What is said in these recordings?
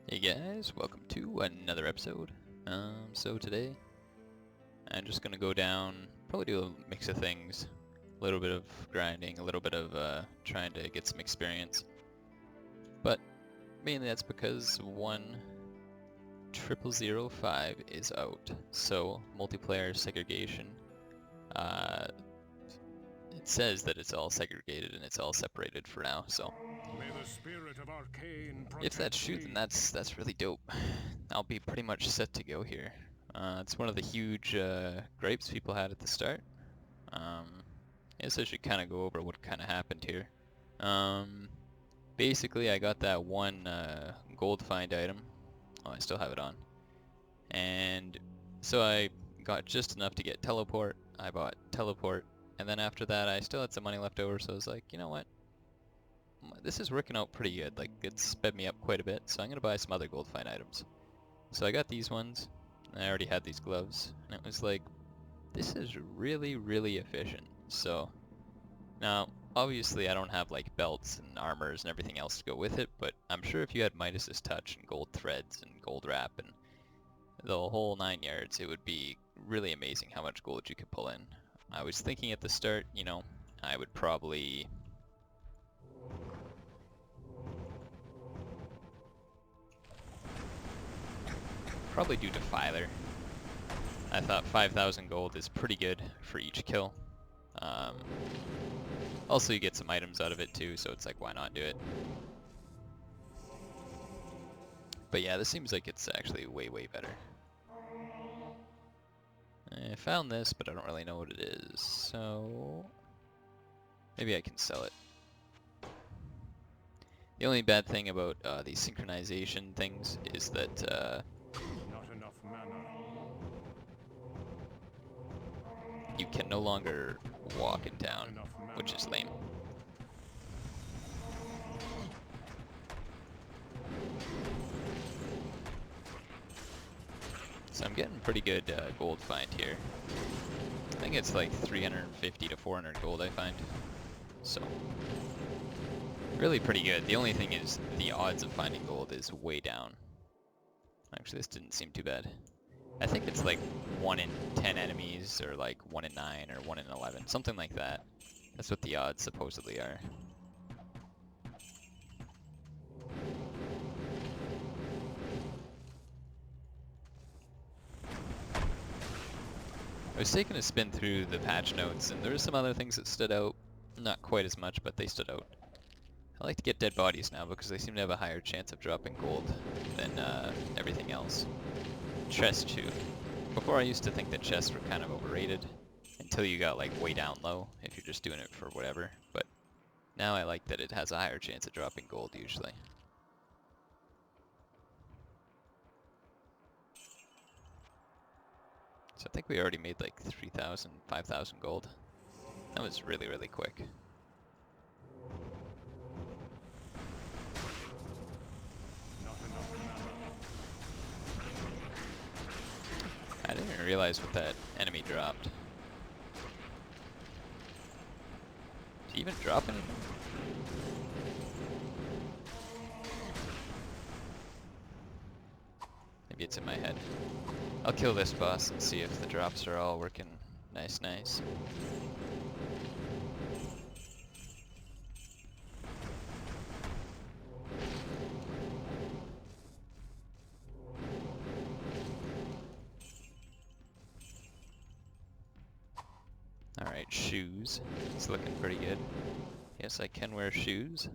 Hey guys, welcome to another episode. So today I'm just gonna go down, probably do a mix of things, a little bit of grinding, a little bit of trying to get some experience. But mainly that's because 1.0.0.5 is out, so multiplayer segregation. It says that it's all segregated and it's all separated for now, so May the spirit of Arcane if that's protect true, thee. then that's really dope. I'll be pretty much set to go here. It's one of the huge gripes people had at the start. I guess I should kind of go over what kind of happened here. Basically, I got that one gold find item. Oh, I still have it on. And so I got just enough to get teleport. I bought teleport. And then after that, I still had some money left over, so I was like, you know what? This is working out pretty good. Like, it's sped me up quite a bit, so I'm going to buy some other gold find items. So I got these ones. I already had these gloves, and it was like, this is really, really efficient. So, now, obviously I don't have like belts and armors and everything else to go with it, but I'm sure if you had Midas's touch and gold threads and gold wrap and the whole 9 yards, it would be really amazing how much gold you could pull in. I was thinking at the start, you know, I would probably do Defiler. I thought 5,000 gold is pretty good for each kill. Also, you get some items out of it too, so it's like, why not do it? But yeah, this seems like it's actually way, way better. I found this, but I don't really know what it is, so maybe I can sell it. The only bad thing about these synchronization things is that Not enough mana. you can no longer walk in town, Enough mana. which is lame. So I'm getting pretty good gold find here. I think it's like 350 to 400 gold I find. So, really pretty good. The only thing is the odds of finding gold is way down. Actually, this didn't seem too bad. I think it's like 1 in 10 enemies, or like 1 in 9, or 1 in 11, something like that. That's what the odds supposedly are. I was taking a spin through the patch notes, and there were some other things that stood out. Not quite as much, but they stood out. I like to get dead bodies now because they seem to have a higher chance of dropping gold than everything else. Chests too. Before I used to think that chests were kind of overrated until you got like way down low if you're just doing it for whatever, but now I like that it has a higher chance of dropping gold usually. So I think we already made like 3,000, 5,000 gold. That was really, really quick. Not enough mana. I didn't even realize what that enemy dropped. Did he even drop anything? Maybe it's in my head. I'll kill this boss and see if the drops are all working nice, nice. Alright, shoes. It's looking pretty good. Yes, I can wear shoes.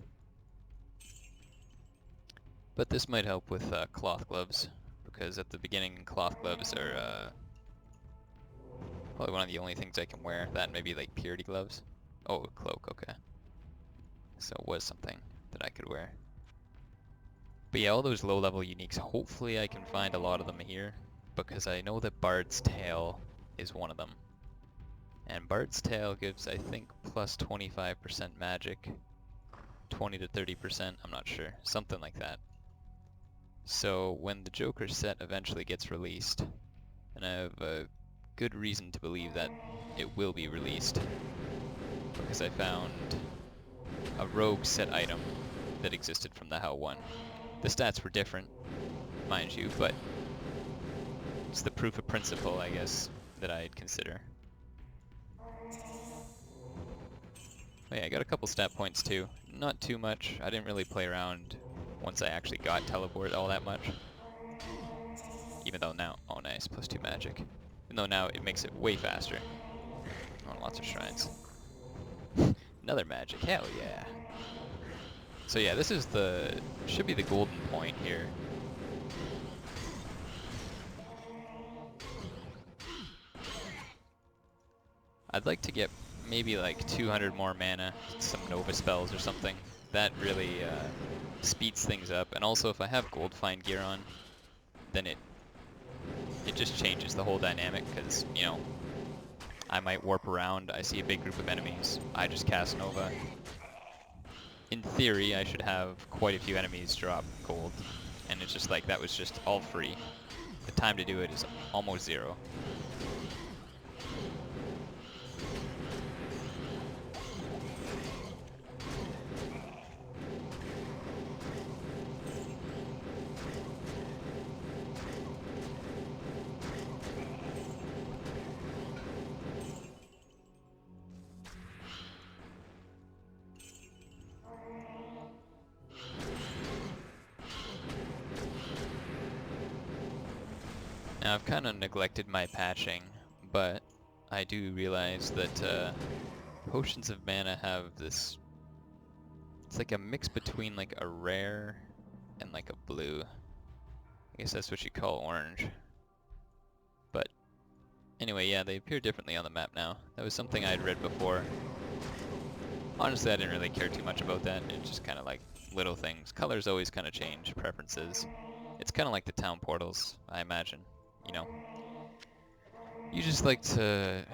But this might help with cloth gloves, because at the beginning cloth gloves are probably one of the only things I can wear. That and maybe like purity gloves. Oh, a cloak, okay. So it was something that I could wear. But yeah, all those low-level uniques, hopefully I can find a lot of them here, because I know that Bard's Tail is one of them. And Bard's Tail gives, I think, plus 25% magic, 20 to 30%, I'm not sure, something like that. So when the Joker set eventually gets released, and I have a good reason to believe that it will be released, because I found a rogue set item that existed from the Thehell 1. The stats were different, mind you, but it's the proof of principle, I guess, that I'd consider. Oh yeah, I got a couple stat points too. Not too much. I didn't really play around once I actually got teleport all that much. Even though now, oh nice, +2 magic. Even though now it makes it way faster. Oh, lots of shrines. Another magic, hell yeah. So yeah, this is should be the golden point here. I'd like to get maybe like 200 more mana, some Nova spells or something. That really speeds things up. And also if I have gold find gear on, then it just changes the whole dynamic, because, you know, I might warp around, I see a big group of enemies, I just cast Nova. In theory, I should have quite a few enemies drop gold, and it's just like, that was just all free. The time to do it is almost 0. Now I've kind of neglected my patching, but I do realize that potions of mana have this, it's like a mix between like a rare and like a blue. I guess that's what you call orange. But anyway, yeah, they appear differently on the map now. That was something I'd read before. Honestly, I didn't really care too much about that. It's just kind of like little things. Colors always kind of change, preferences. It's kind of like the town portals, I imagine. You know, you just like to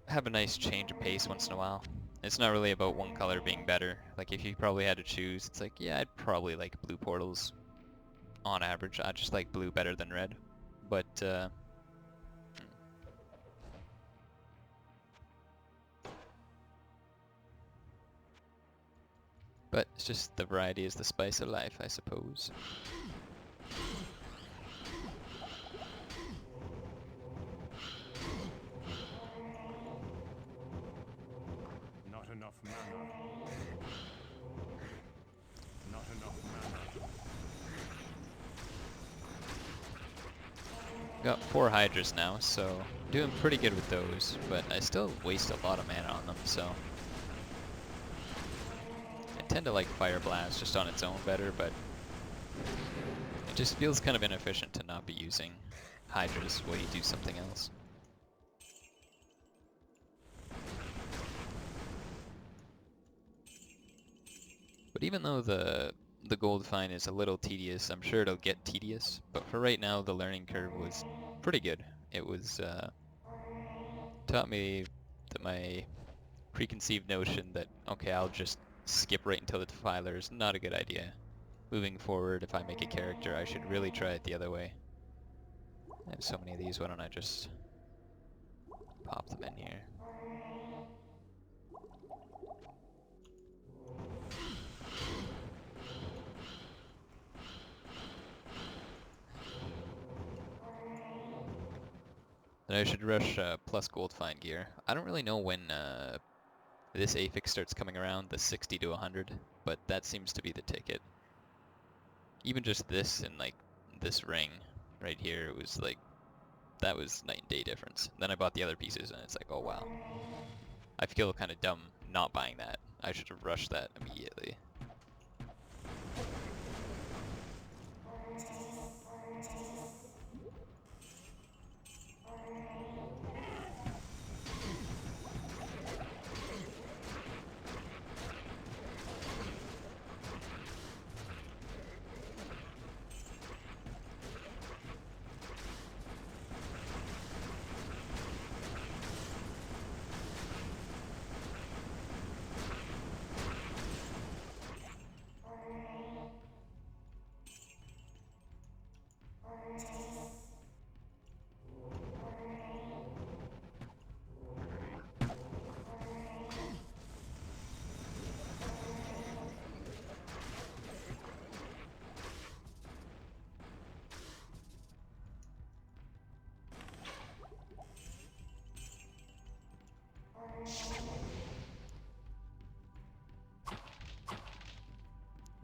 have a nice change of pace once in a while. It's not really about one color being better. Like if you probably had to choose, it's like, yeah, I'd probably like blue portals on average. I just like blue better than red. But it's just the variety is the spice of life, I suppose. Not enough mana. Not enough mana. Got 4 Hydras now, so doing pretty good with those, but I still waste a lot of mana on them, so I tend to like Fire Blast just on its own better, but it just feels kind of inefficient to not be using Hydras while you do something else. But even though the gold find is a little tedious, I'm sure it'll get tedious, but for right now the learning curve was pretty good. It was taught me that my preconceived notion that, okay, I'll just skip right until the defiler is not a good idea. Moving forward, if I make a character, I should really try it the other way. I have so many of these, why don't I just pop them in here? Then I should rush plus gold find gear. I don't really know when this affix starts coming around, the 60 to 100, but that seems to be the ticket. Even just this and like this ring right here, it was like, that was night and day difference. Then I bought the other pieces and it's like, oh wow. I feel kind of dumb not buying that. I should have rushed that immediately.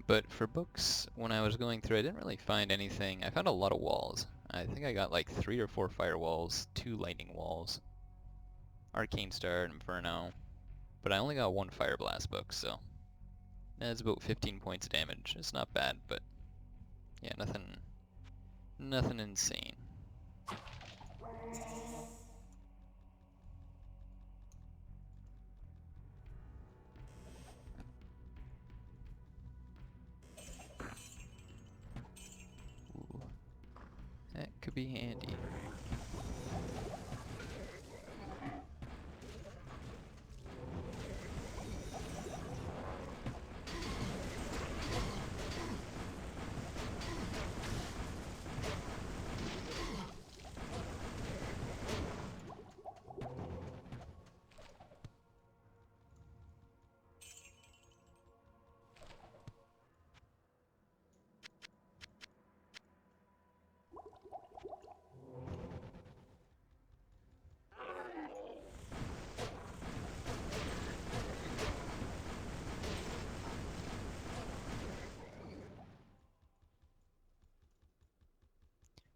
But for books, when I was going through, I didn't really find anything. I found a lot of walls. I think I got like 3 or 4 fire walls, 2 lightning walls, Arcane Star and Inferno, but I only got 1 Fire Blast book, so that's about 15 points of damage. It's not bad, but yeah, nothing insane. Ooh, that could be handy.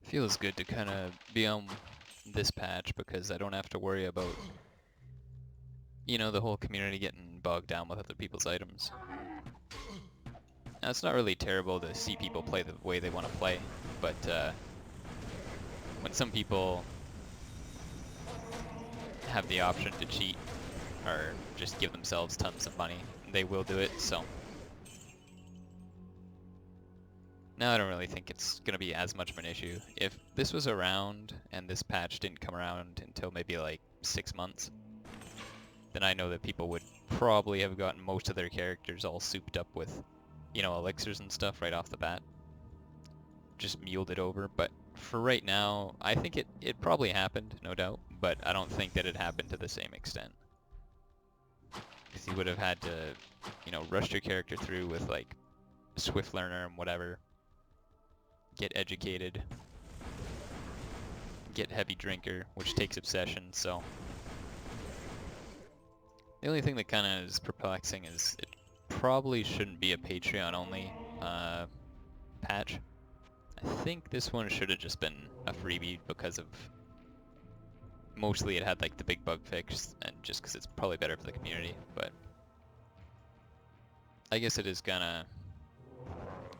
Feels good to kind of be on this patch because I don't have to worry about, you know, the whole community getting bogged down with other people's items. Now, it's not really terrible to see people play the way they want to play, but when some people have the option to cheat or just give themselves tons of money, they will do it, so. Now I don't really think it's going to be as much of an issue. If this was around and this patch didn't come around until maybe like 6 months, then I know that people would probably have gotten most of their characters all souped up with, you know, elixirs and stuff right off the bat. Just muled it over, but for right now, I think it probably happened, no doubt, but I don't think that it happened to the same extent. Because you would have had to, you know, rush your character through with like Swift Learner and whatever. Get educated, get heavy drinker, which takes obsession, so. The only thing that kind of is perplexing is it probably shouldn't be a Patreon only patch. I think this one should have just been a freebie because of, mostly it had like the big bug fix and just because it's probably better for the community, but I guess it is kinda,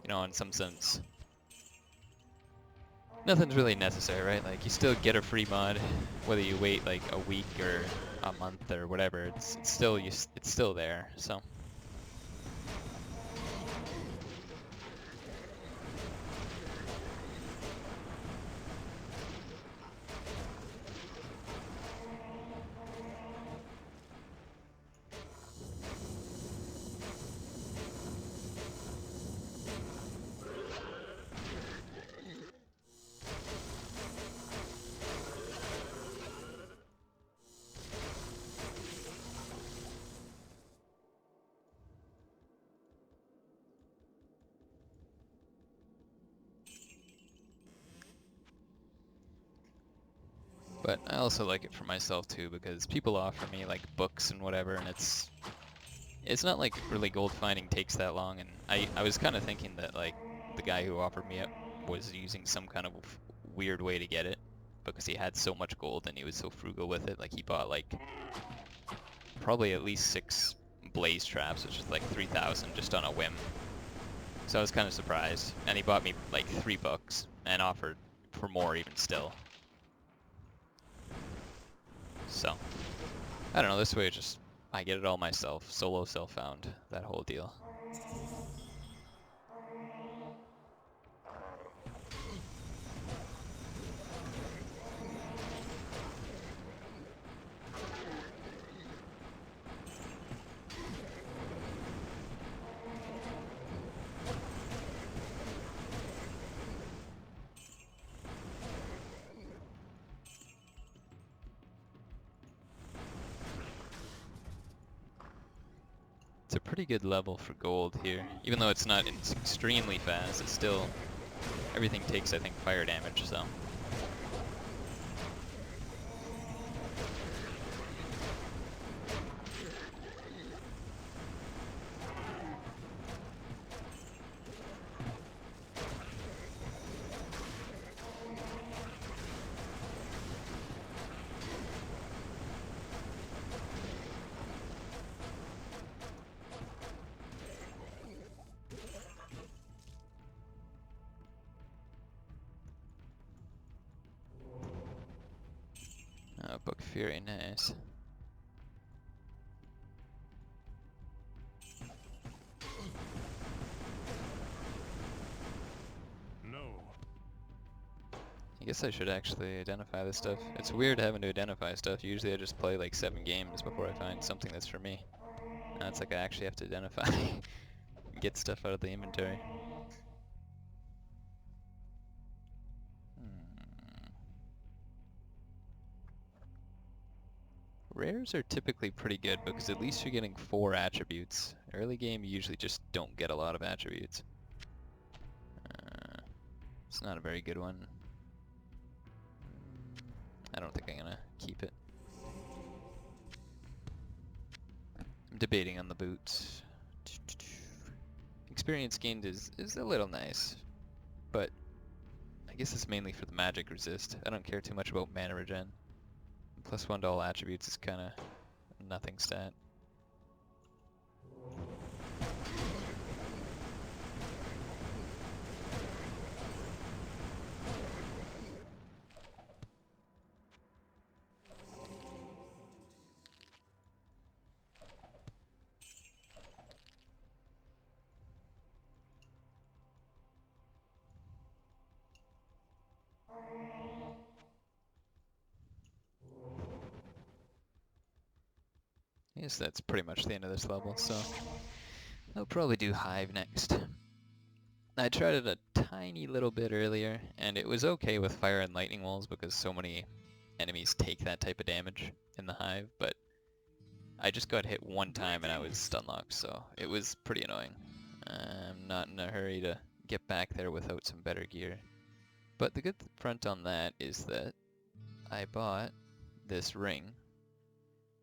you know, in some sense, nothing's really necessary, right? Like, you still get a free mod, whether you wait like a week or a month or whatever. It's still there. So. But I also like it for myself too because people offer me like books and whatever, and it's not like really gold finding takes that long. And I was kind of thinking that like the guy who offered me it was using some kind of weird way to get it because he had so much gold and he was so frugal with it. Like he bought like probably at least 6 blaze traps, which is like 3,000 just on a whim. So I was kind of surprised, and he bought me like 3 books and offered for more even still. So, I don't know, this way it's just, I get it all myself, solo self-found, that whole deal. It's a pretty good level for gold here. Even though it's not extremely fast, it's still, everything takes, I think, fire damage, so. Very nice. No. I guess I should actually identify this stuff. It's weird having to identify stuff. Usually I just play like 7 games before I find something that's for me. Now it's like I actually have to identify and get stuff out of the inventory. Rares are typically pretty good because at least you're getting 4 attributes. Early game you usually just don't get a lot of attributes. It's not a very good one. I don't think I'm gonna keep it. I'm debating on the boots. Experience gained is a little nice, but I guess it's mainly for the magic resist. I don't care too much about mana regen. +1 to all attributes is kinda nothing stat. I guess that's pretty much the end of this level, so I'll probably do Hive next. I tried it a tiny little bit earlier, and it was okay with fire and lightning walls because so many enemies take that type of damage in the Hive, but I just got hit one time and I was stun locked, so it was pretty annoying. I'm not in a hurry to get back there without some better gear. But the good front on that is that I bought this ring,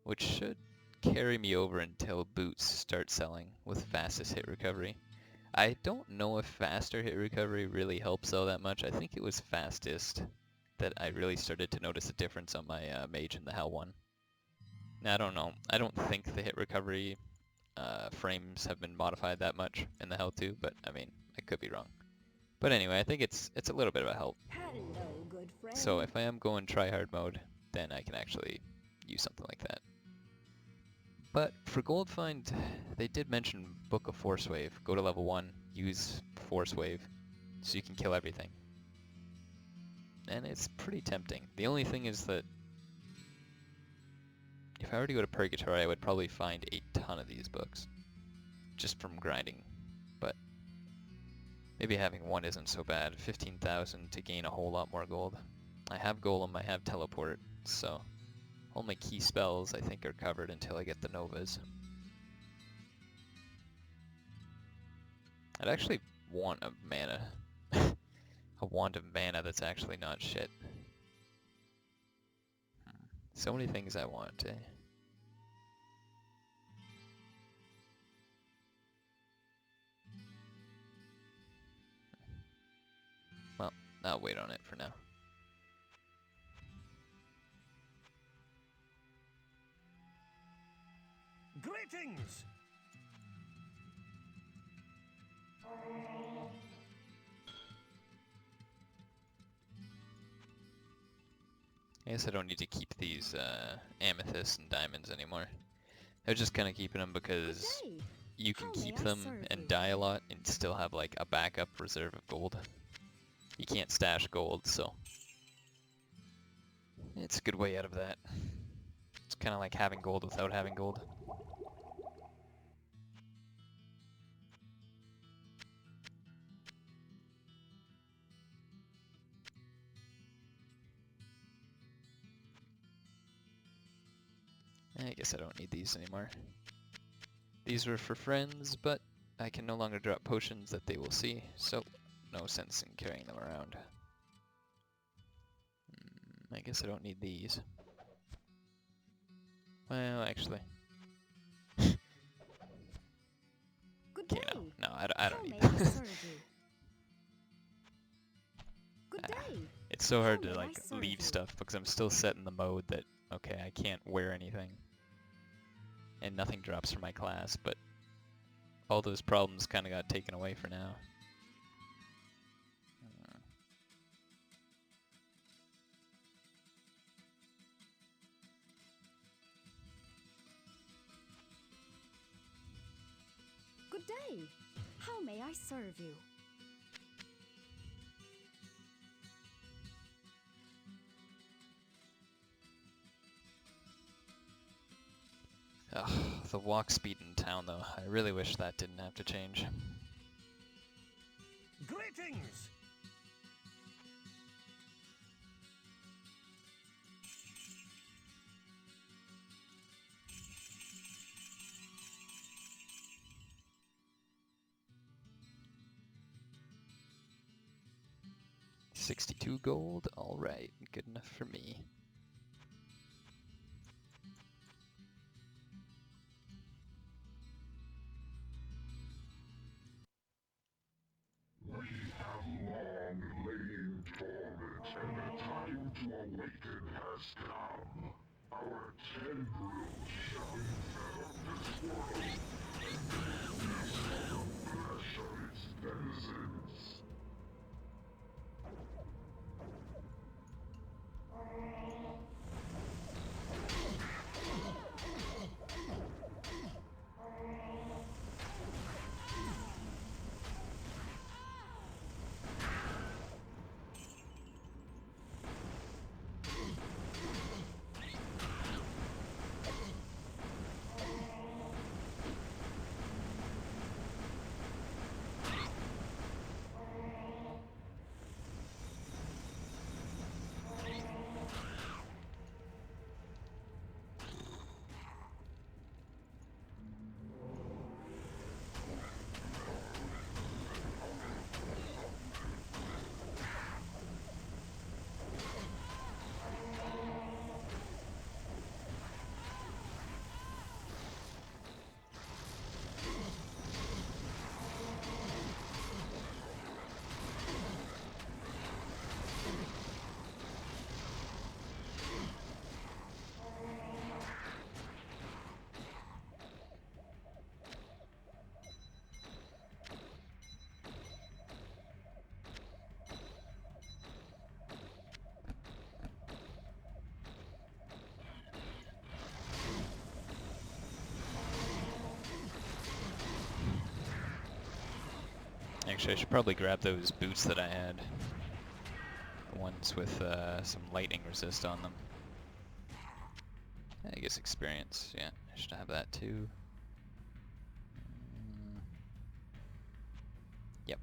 which should carry me over until boots start selling with fastest hit recovery. I don't know if faster hit recovery really helps though that much. I think it was fastest that I really started to notice a difference on my Mage in the Thehell1. Now I don't know. I don't think the hit recovery frames have been modified that much in the Thehell2, but I mean, I could be wrong. But anyway, I think it's a little bit of a help. Hello, good friend. So if I am going tryhard mode, then I can actually use something like that. But for gold find, they did mention Book of Force Wave. Go to level 1, use Force Wave, so you can kill everything. And it's pretty tempting. The only thing is that if I were to go to Purgatory, I would probably find a ton of these books, just from grinding. But maybe having one isn't so bad. 15,000 to gain a whole lot more gold. I have Golem, I have Teleport, so all my key spells I think are covered until I get the Novas. I'd actually want a mana. A wand of mana that's actually not shit. So many things I want, eh? Well, I'll wait on it for now. Greetings! I guess I don't need to keep these amethysts and diamonds anymore. I was just kind of keeping them because you can keep them and die a lot and still have like a backup reserve of gold. You can't stash gold, so it's a good way out of that. It's kind of like having gold without having gold. I guess I don't need these anymore. These were for friends, but I can no longer drop potions that they will see, so no sense in carrying them around. I guess I don't need these. Well, actually. Good Okay, day. no, I don't need How may I them. serve you? Good day. It's so hard How to may I like serve leave you? stuff because I'm still set in the mode that, okay, I can't wear anything. And nothing drops from my class, but all those problems kind of got taken away for now. day. How may I serve you? Ugh, the walk speed in town, though. I really wish that didn't have to change. Greetings! $62 gold. All right, good enough for me. We have long lain in torment, and the time to awaken has come. Our tendrils shall envelop this world, and feast on the flesh of its denizens. Actually, I should probably grab those boots that I had. The ones with some lightning resist on them. I guess experience, yeah, I should have that too. Yep.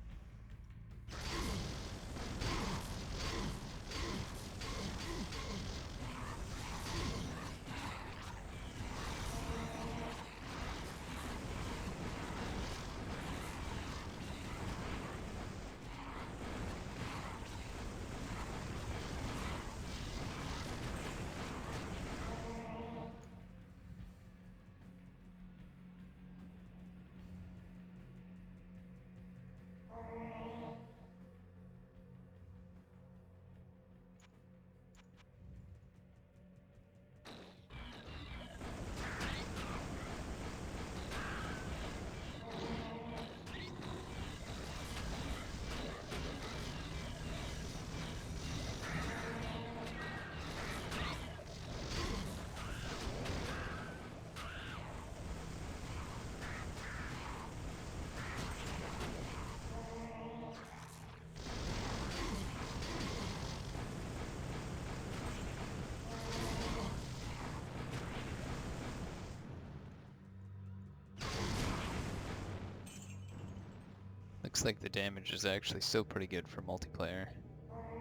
Looks like the damage is actually still pretty good for multiplayer.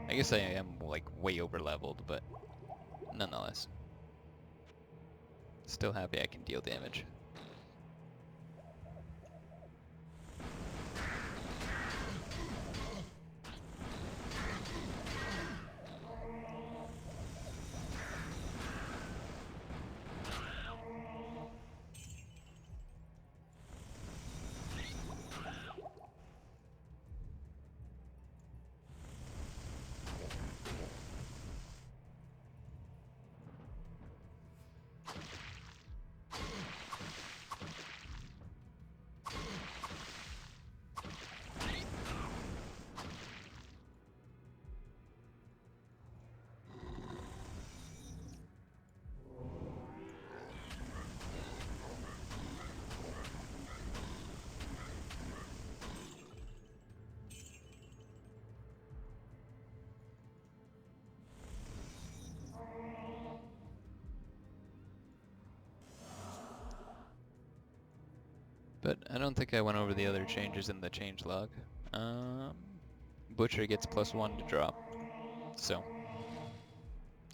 I guess I am like way over leveled, but nonetheless. Still happy I can deal damage. But I don't think I went over the other changes in the change log. Butcher gets +1 to drop. So,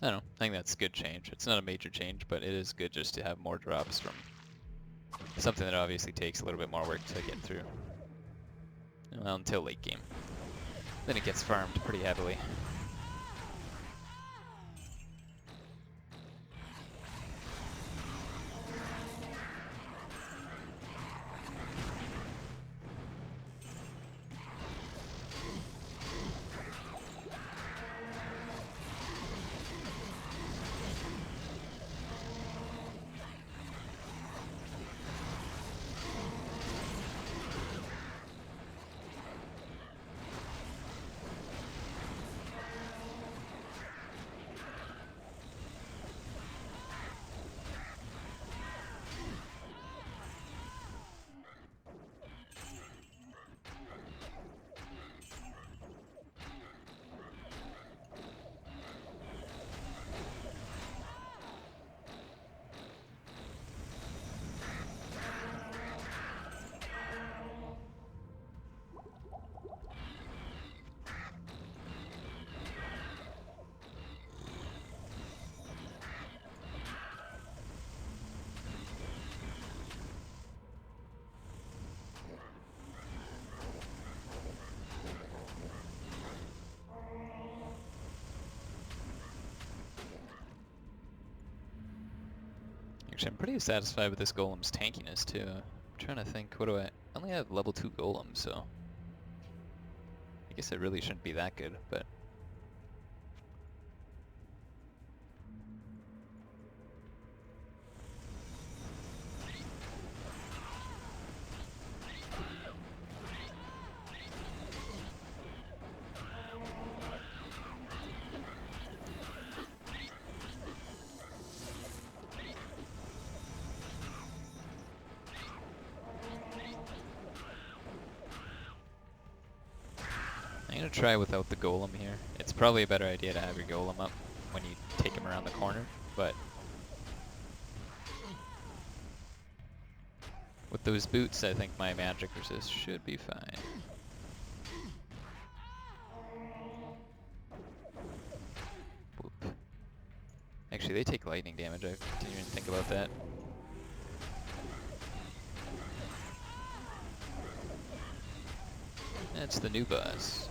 I don't know. I think that's a good change. It's not a major change, but it is good just to have more drops from something that obviously takes a little bit more work to get through. Well, until late game. Then it gets farmed pretty heavily. Actually, I'm pretty satisfied with this golem's tankiness too. I'm trying to think, what do I only have level 2 golem, so I guess it really shouldn't be that good, but I'm gonna try without the golem here. It's probably a better idea to have your golem up when you take him around the corner, but with those boots, I think my magic resist should be fine. Whoop. Actually, they take lightning damage. I didn't even think about that. That's the new boss.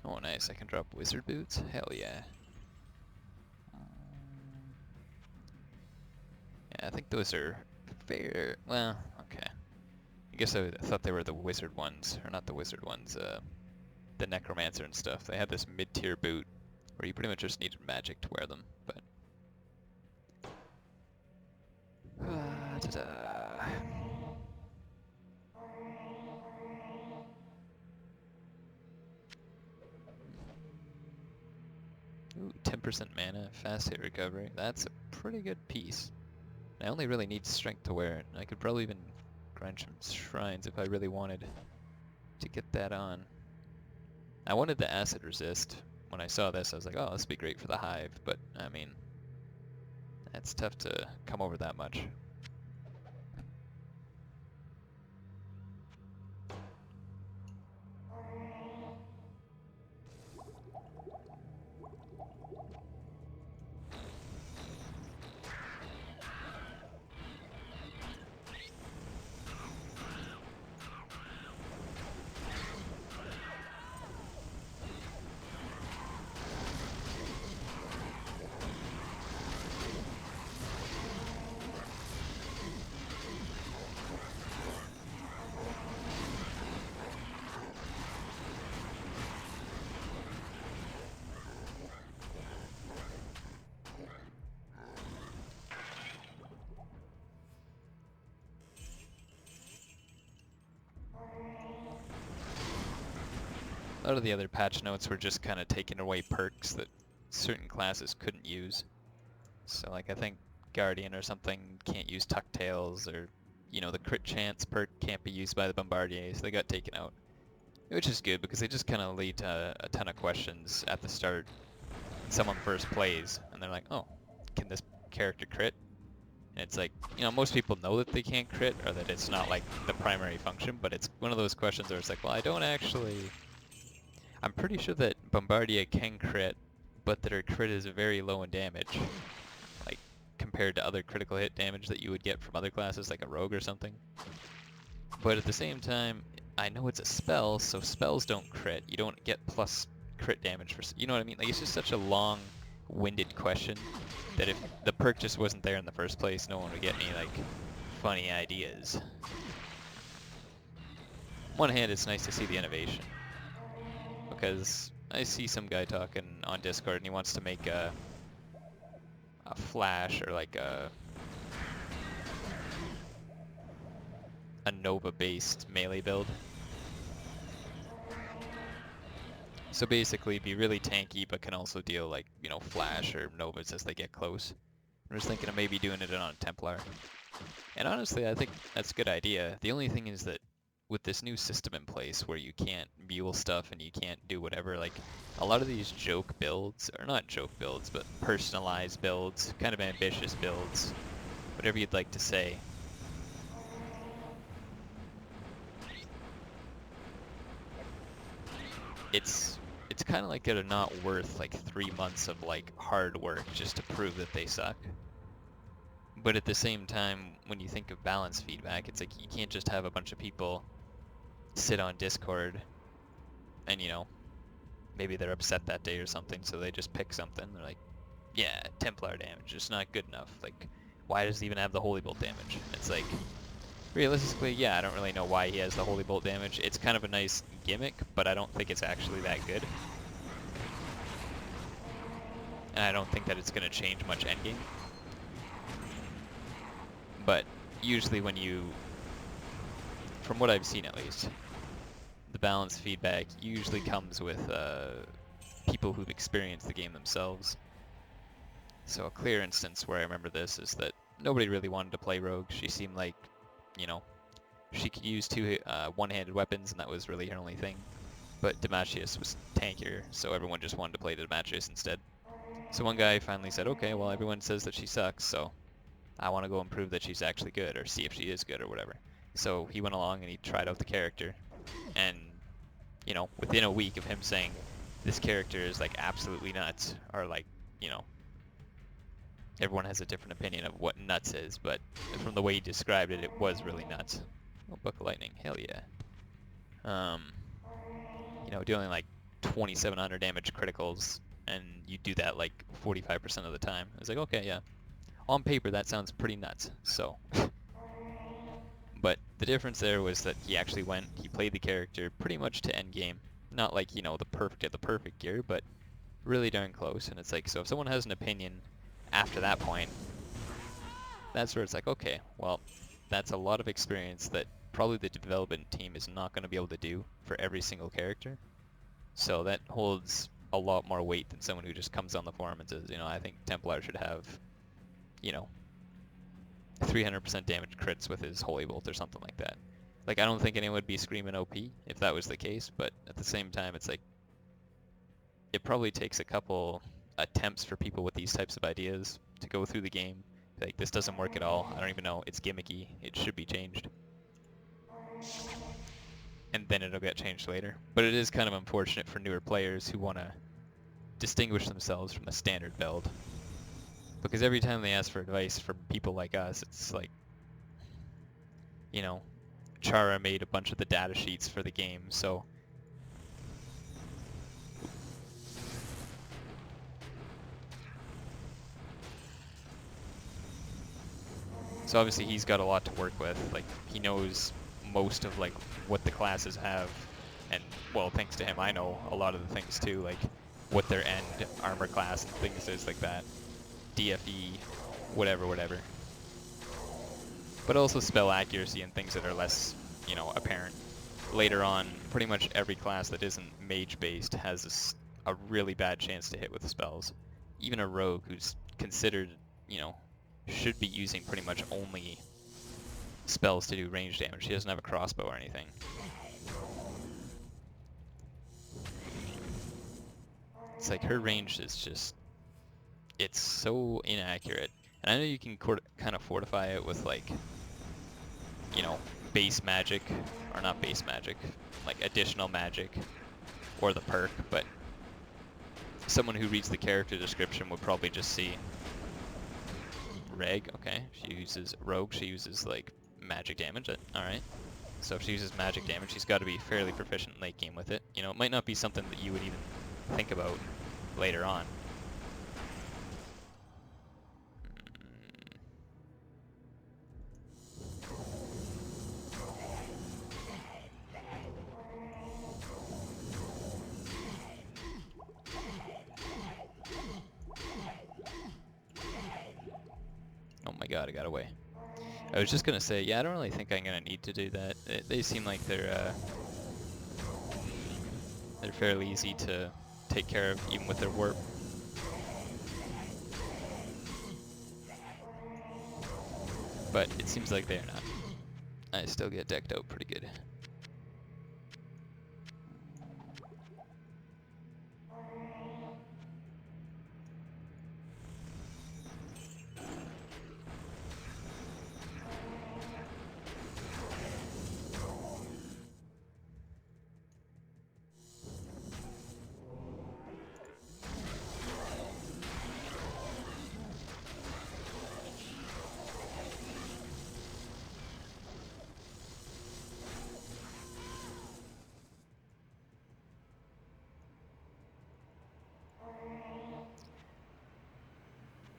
Oh nice, I can drop wizard boots? Hell yeah. Yeah, I think those are fair. Well, okay. I guess I thought they were the wizard ones, or not the wizard ones, the necromancer and stuff. They had this mid-tier boot where you pretty much just needed magic to wear them, but ta-da. Ooh, 10% mana, fast hit recovery. That's a pretty good piece. I only really need strength to wear it. I could probably even grind some shrines if I really wanted to get that on. I wanted the acid resist. When I saw this, I was like, oh, this would be great for the hive, but I mean, it's tough to come over that much. lot of the other patch notes were just kind of taking away perks that certain classes couldn't use. So like I think Guardian or something can't use Tucktails, or the crit chance perk can't be used by the Bombardier, so they got taken out. Which is good because they just kind of lead to a ton of questions at the start. Someone first plays and they're like, oh, can this character crit? And it's like, most people know that they can't crit, or that it's not like the primary function, but it's one of those questions where it's like, well, I'm pretty sure that Bombardier can crit, but that her crit is very low in damage, like compared to other critical hit damage that you would get from other classes like a rogue or something. But at the same time, I know it's a spell, so spells don't crit. You don't get plus crit damage for, you know what I mean? Like, it's just such a long-winded question that if the perk just wasn't there in the first place, no one would get any like funny ideas. On one hand, it's nice to see the innovation, because I see some guy talking on Discord and he wants to make a flash, or like a Nova-based melee build. So basically be really tanky, but can also deal like, flash or Novas as they get close. I'm just thinking of maybe doing it on a Templar. And honestly, I think that's a good idea. The only thing is that with this new system in place where you can't mule stuff and you can't do whatever, like a lot of these joke builds, or not joke builds, but personalized builds, kind of ambitious builds, whatever you'd like to say, it's kind of like they're not worth like 3 months of like hard work just to prove that they suck. But at the same time, when you think of balance feedback, it's like you can't just have a bunch of people sit on Discord and maybe they're upset that day or something, so they just pick something. They're like, yeah, Templar damage, it's not good enough. Like, why does it even have the Holy Bolt damage? It's like, realistically, yeah, I don't really know why he has the Holy Bolt damage. It's kind of a nice gimmick, but I don't think it's actually that good. And I don't think that it's going to change much endgame. But usually when from what I've seen at least, the balance feedback usually comes with people who've experienced the game themselves. So a clear instance where I remember this is that nobody really wanted to play Rogue. She seemed like, she could use two one-handed weapons, and that was really her only thing. But Demacius was tankier, so everyone just wanted to play Demacius instead. So one guy finally said, okay, well, everyone says that she sucks, so I want to go and prove that she's actually good, or see if she is good, or whatever. So he went along and he tried out the character, and, within a week of him saying, this character is, like, absolutely nuts, or, like, everyone has a different opinion of what nuts is, but from the way he described it, it was really nuts. Oh, Book of Lightning, hell yeah. Dealing like 2,700 damage criticals, and you do that like 45% of the time. I was like, okay, yeah. On paper, that sounds pretty nuts, so. But the difference there was that he actually he played the character pretty much to end game. Not like, the perfect gear, but really darn close. And it's like, so if someone has an opinion after that point, that's where it's like, okay, well, that's a lot of experience that probably the development team is not going to be able to do for every single character. So that holds a lot more weight than someone who just comes on the forum and says, I think Templar should have, 300% damage crits with his Holy Bolt or something like that. Like, I don't think anyone would be screaming OP if that was the case, but at the same time, it's like, it probably takes a couple attempts for people with these types of ideas to go through the game. Like, this doesn't work at all. I don't even know. It's gimmicky. It should be changed. And then it'll get changed later. But it is kind of unfortunate for newer players who want to distinguish themselves from the standard build. Because every time they ask for advice from people like us, it's like, Chara made a bunch of the data sheets for the game, so obviously he's got a lot to work with. Like, he knows most of like what the classes have, and well, thanks to him, I know a lot of the things too, like what their end armor class and things is like that, DFE, whatever. But also spell accuracy and things that are less, apparent later on pretty much every class that isn't mage-based has a really bad chance to hit with spells. Even a rogue who's considered, you know, should be using pretty much only spells to do range damage. She doesn't have a crossbow or anything. It's like her range is just, it's so inaccurate. And I know you can kind of fortify it with like, you know, base magic, or not base magic, like additional magic, or the perk, but someone who reads the character description would probably just see Reg, okay, she uses Rogue, she uses like magic damage, alright. So if she uses magic damage, she's got to be fairly proficient late game with it. You know, it might not be something that you would even think about later on. Oh my god, I got away. I was just gonna say, yeah, I don't really think I'm gonna need to do that. They seem like they're fairly easy to take care of, even with their warp. But it seems like they're not. I still get decked out pretty good.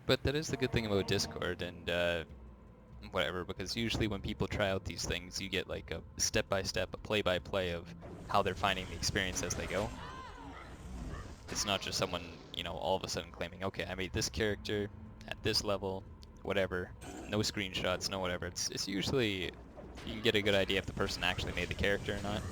But that is the good thing about Discord and whatever, because usually when people try out these things, you get like a step-by-step, a play-by-play of how they're finding the experience as they go. It's not just someone, you know, all of a sudden claiming, okay, I made this character at this level, whatever, no screenshots, no whatever. It's usually, you can get a good idea if the person actually made the character or not.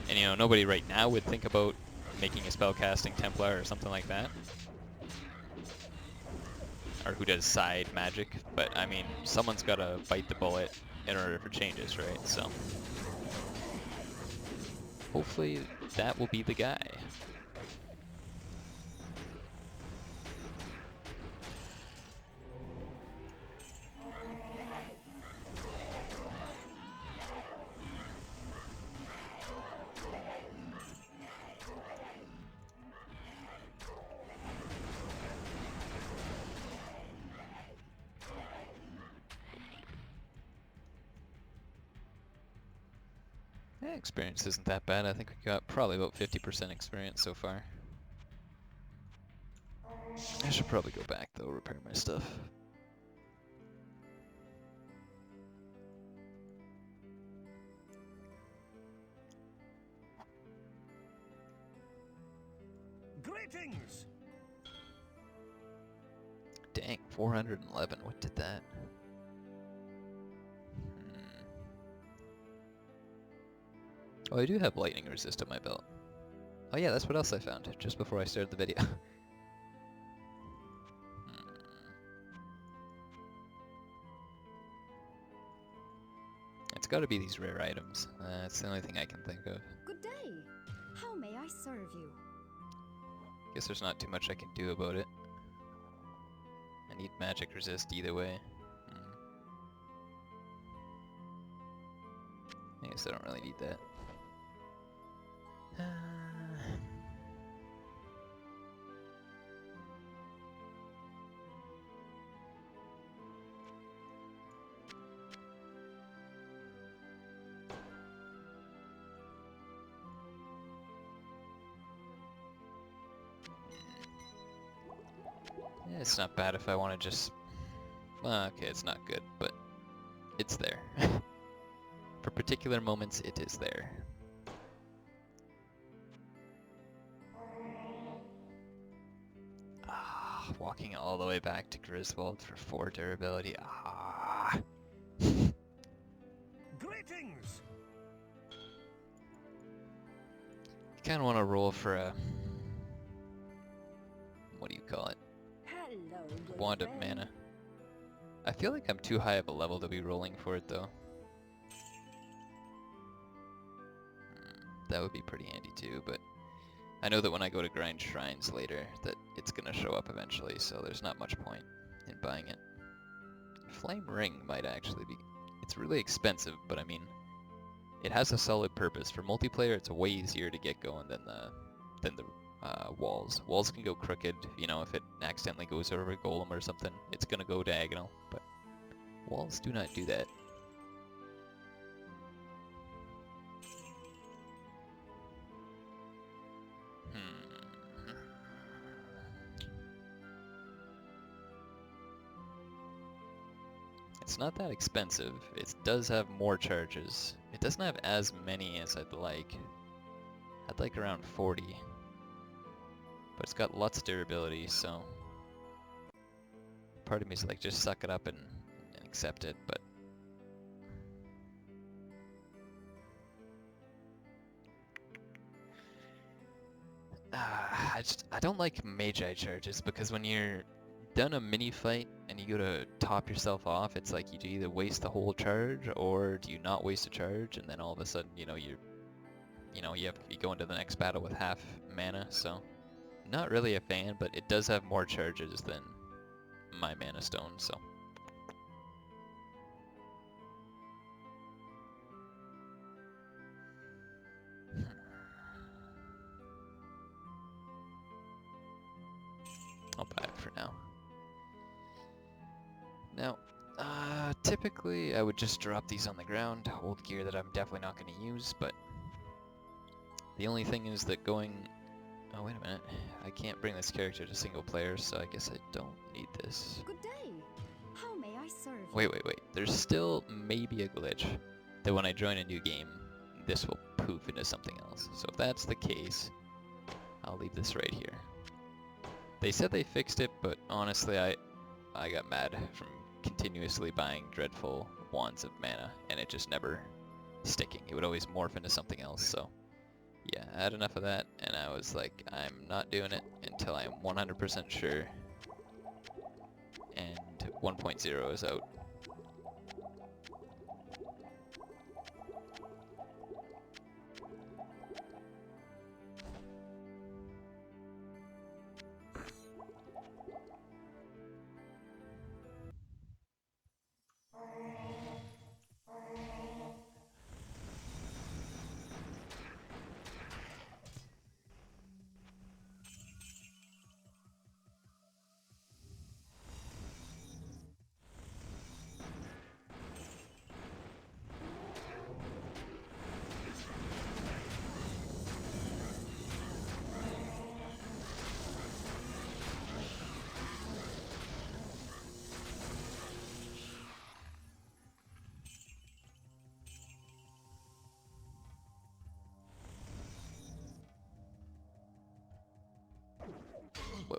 And you know, nobody right now would think about making a spellcasting Templar or something like that. Or who does side magic, but I mean, someone's gotta bite the bullet in order for changes, right? So hopefully that will be the guy. Experience isn't that bad. I think we got probably about 50% experience so far. I should probably go back though, repair my stuff. Greetings! Dang, 411. What did that? Oh, I do have lightning resist on my belt. Oh yeah, that's what else I found just before I started the video. It's gotta be these rare items. That's the only thing I can think of. Good day. How may I serve you? Guess there's not too much I can do about it. I need magic resist either way. I guess I don't really need that. Yeah, it's not bad if I want to just... Well, okay, it's not good, but it's there. For particular moments, it is there. Ah. Walking all the way back to Griswold for 4 durability. Greetings! You kind of want to roll for a... What do you call it? Hello, good Wand of friend. mana. I feel like I'm too high of a level to be rolling for it though. That would be pretty handy too, but I know that when I go to grind shrines later that it's gonna show up eventually, so there's not much point in buying it. Flame Ring might actually be... It's really expensive, but I mean, it has a solid purpose. For multiplayer, it's way easier to get going than the walls. Walls can go crooked, you know, if it accidentally goes over a golem or something, it's gonna go diagonal, but walls do not do that. It's not that expensive. It does have more charges. It doesn't have as many as I'd like. I'd like around 40. But it's got lots of durability, so... Part of me is like, just suck it up and accept it, but... I don't like Mage charges, because when you're done a mini fight and you go to top yourself off, it's like you do either waste the whole charge or do you not waste a charge, and then all of a sudden, you go into the next battle with half mana. So not really a fan, but it does have more charges than my mana stone, so I'll buy it for now. Now, typically I would just drop these on the ground, old gear that I'm definitely not going to use, but the only thing is that going... Oh, wait a minute. I can't bring this character to single player, so I guess I don't need this. Good day. How may I serve you? Wait. There's still maybe a glitch that when I join a new game, this will poof into something else. So if that's the case, I'll leave this right here. They said they fixed it, but honestly, I got mad from continuously buying dreadful wands of mana, and it just never sticking. It would always morph into something else, so yeah, I had enough of that, and I was like, I'm not doing it until I'm 100% sure. And 1.0 is out. Whoa.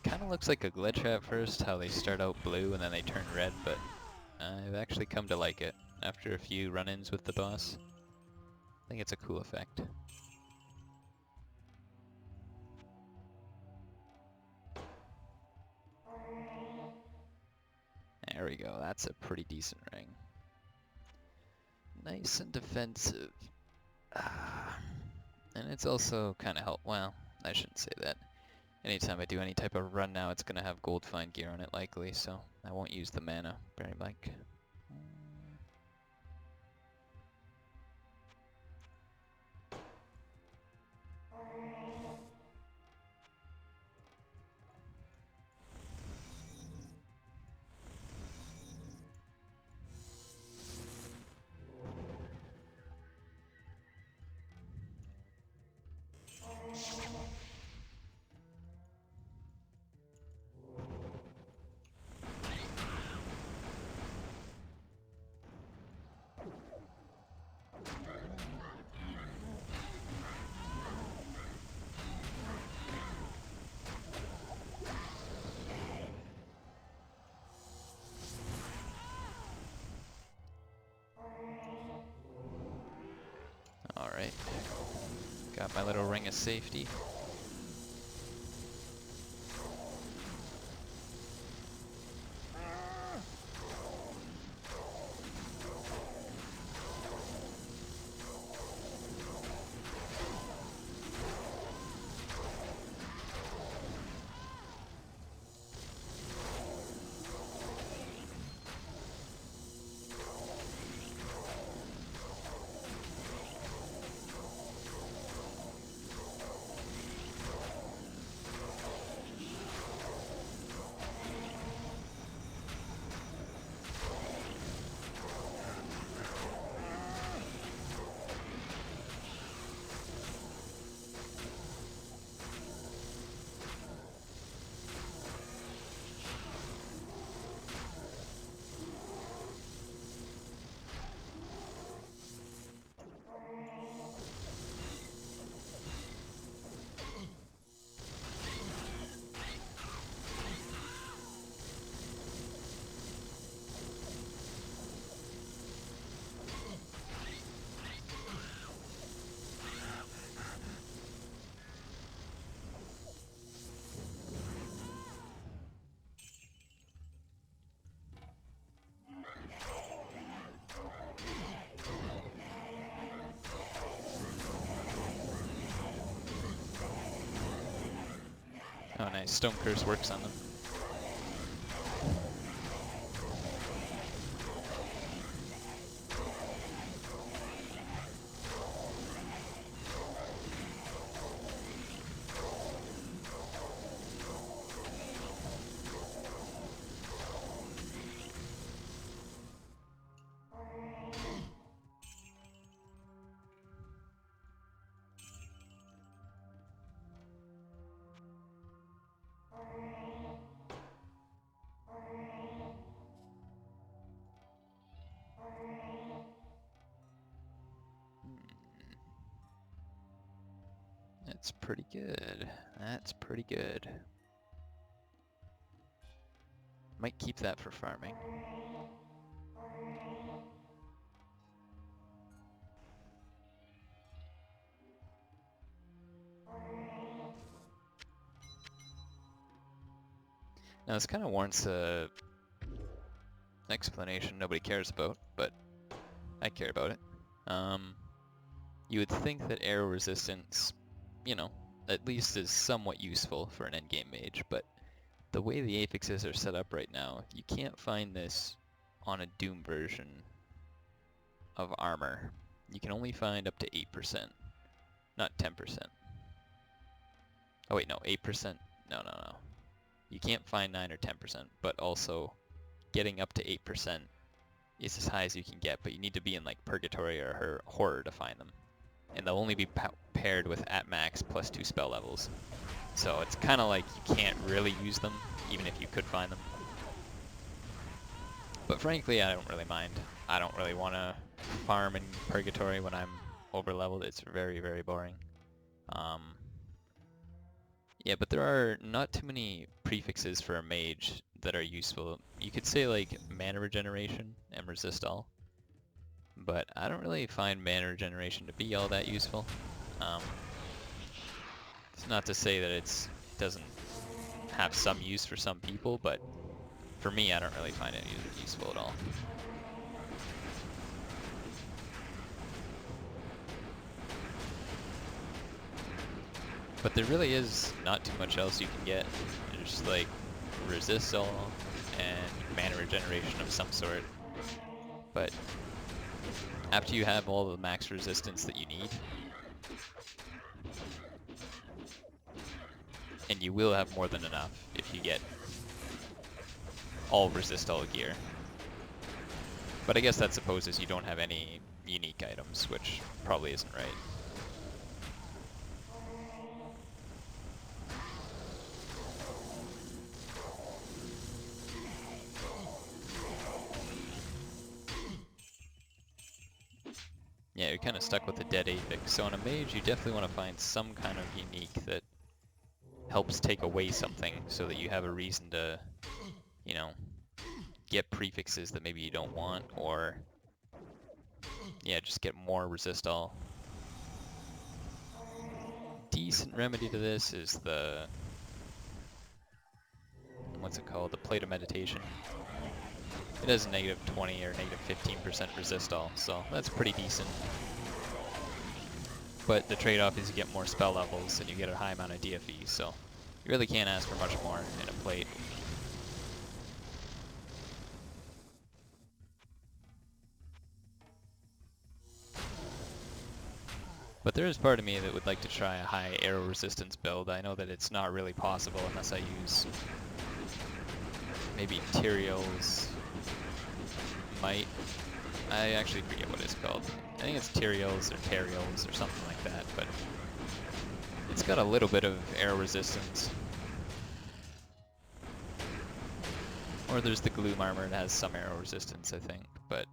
Kinda looks like a glitch at first, how they start out blue and then they turn red, but I've actually come to like it after a few run-ins with the boss. I think it's a cool effect. There we go, that's a pretty decent ring. Nice and defensive. And it's also kind of help. Well, I shouldn't say that. Anytime I do any type of run now, it's going to have gold find gear on it likely, so I won't use the mana very much. Alright. Got my little ring of safety. Oh nice, Stone Curse works on them. That's pretty good. That's pretty good. Might keep that for farming. Now this kind of warrants a explanation nobody cares about, but I care about it. You would think that arrow resistance, you know, at least is somewhat useful for an endgame mage, but the way the apexes are set up right now, you can't find this on a Doom version of armor. You can only find up to 8%, not 10%. Oh wait, no, 8%, no. You can't find 9 or 10%, but also getting up to 8% is as high as you can get, but you need to be in like Purgatory or Horror to find them. And they'll only be paired with at max plus 2 spell levels. So it's kind of like you can't really use them, even if you could find them. But frankly, I don't really mind. I don't really want to farm in Purgatory when I'm over leveled. It's very, very boring. Yeah, but there are not too many prefixes for a mage that are useful. You could say like mana regeneration and resist all, but I don't really find mana regeneration to be all that useful. It's not to say that it doesn't have some use for some people, but for me, I don't really find it useful at all. But there really is not too much else you can get. There's like resistol and mana regeneration of some sort. But after you have all the max resistance that you need, and you will have more than enough if you get all resistol gear. But I guess that supposes you don't have any unique items, which probably isn't right. Yeah, you're kind of stuck with the dead Apex. So on a mage, you definitely want to find some kind of unique that helps take away something so that you have a reason to, you know, get prefixes that maybe you don't want, or yeah, just get more resistol. Decent remedy to this is the, what's it called, the Plate of Meditation. It has negative 20 or negative 15% resistol, so that's pretty decent. But the trade-off is you get more spell levels and you get a high amount of DFE, so you really can't ask for much more in a plate. But there is part of me that would like to try a high arrow resistance build. I know that it's not really possible unless I use maybe Tyrael's Might. I actually forget what it's called. I think it's Tyrael's or Teriel's or something like that, but it's got a little bit of arrow resistance. Or there's the Gloom armor that has some arrow resistance, I think, but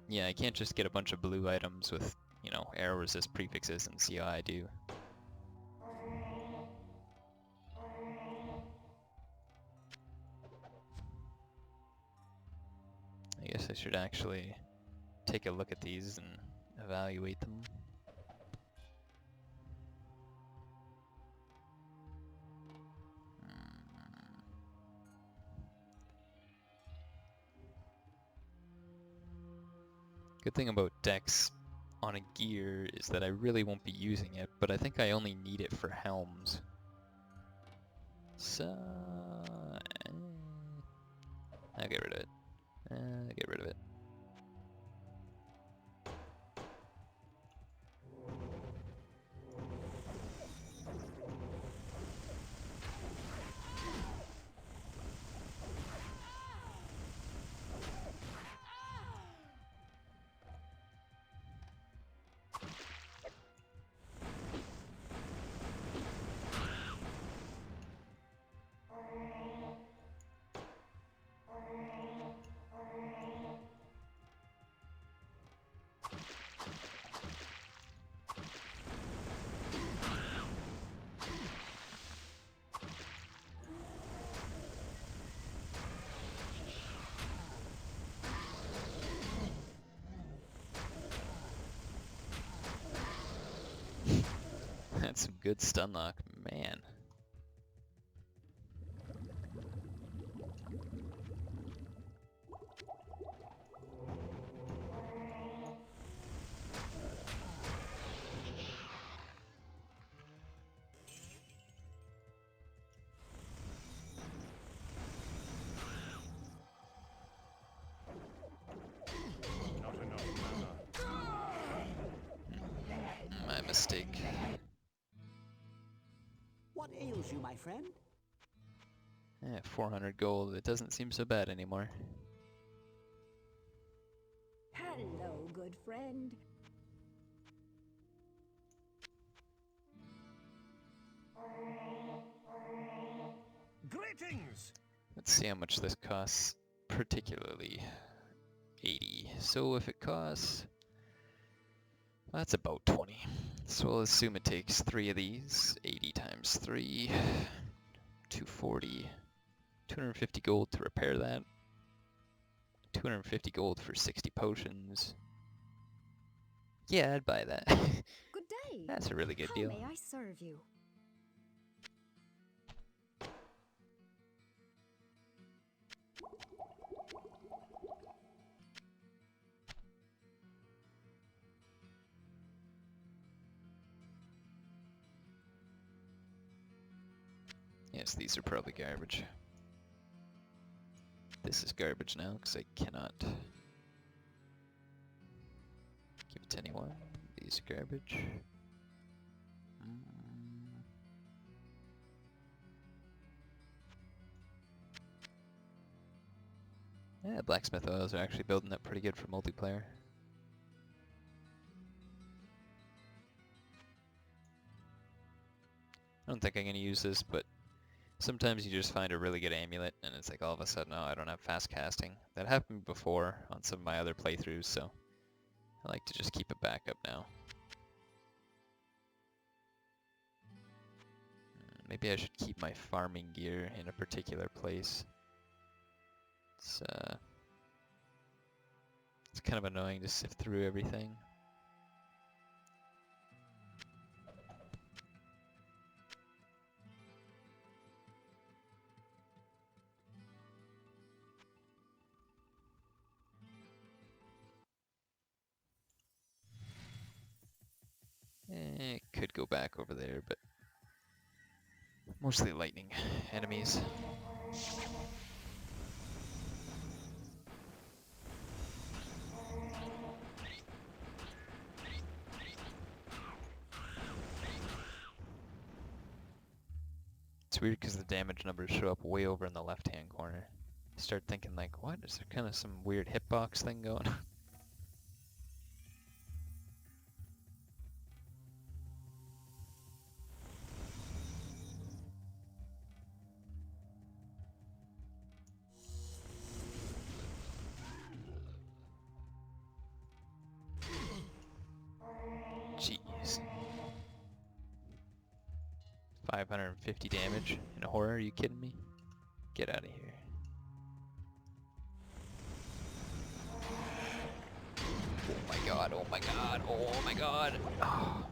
yeah, I can't just get a bunch of blue items with, you know, arrow resist prefixes and see how I do. I guess I should actually take a look at these and evaluate them. Good thing about Dex on a gear is that I really won't be using it, but I think I only need it for helms. So I'll get rid of it. Get rid of it. That's some good stun lock, man. Not enough mana. My mistake. What ails you, my friend? 400 gold. It doesn't seem so bad anymore. Hello, good friend. Greetings! Let's see how much this costs, particularly 80. So if it costs, that's about 20. So we'll assume it takes 3 of these. 80 times 3, 240. 250 gold to repair that. 250 gold for 60 potions. Yeah, I'd buy that. Good day. That's a really good How deal. may I serve you? So these are probably garbage. This is garbage now because I cannot give it to anyone. These are garbage. Yeah, blacksmith oils are actually building up pretty good for multiplayer. I don't think I'm going to use this, but sometimes you just find a really good amulet and it's like all of a sudden, oh, I don't have fast casting. That happened before on some of my other playthroughs, so I like to just keep a backup now. Maybe I should keep my farming gear in a particular place. It's kind of annoying to sift through everything. It could go back over there, but mostly lightning enemies. It's weird because the damage numbers show up way over in the left-hand corner. You start thinking like, what? Is there kind of some weird hitbox thing going on? Jeez. 550 damage in a horror? Are you kidding me? Get out of here. Oh my god, oh my god, oh my god. Oh.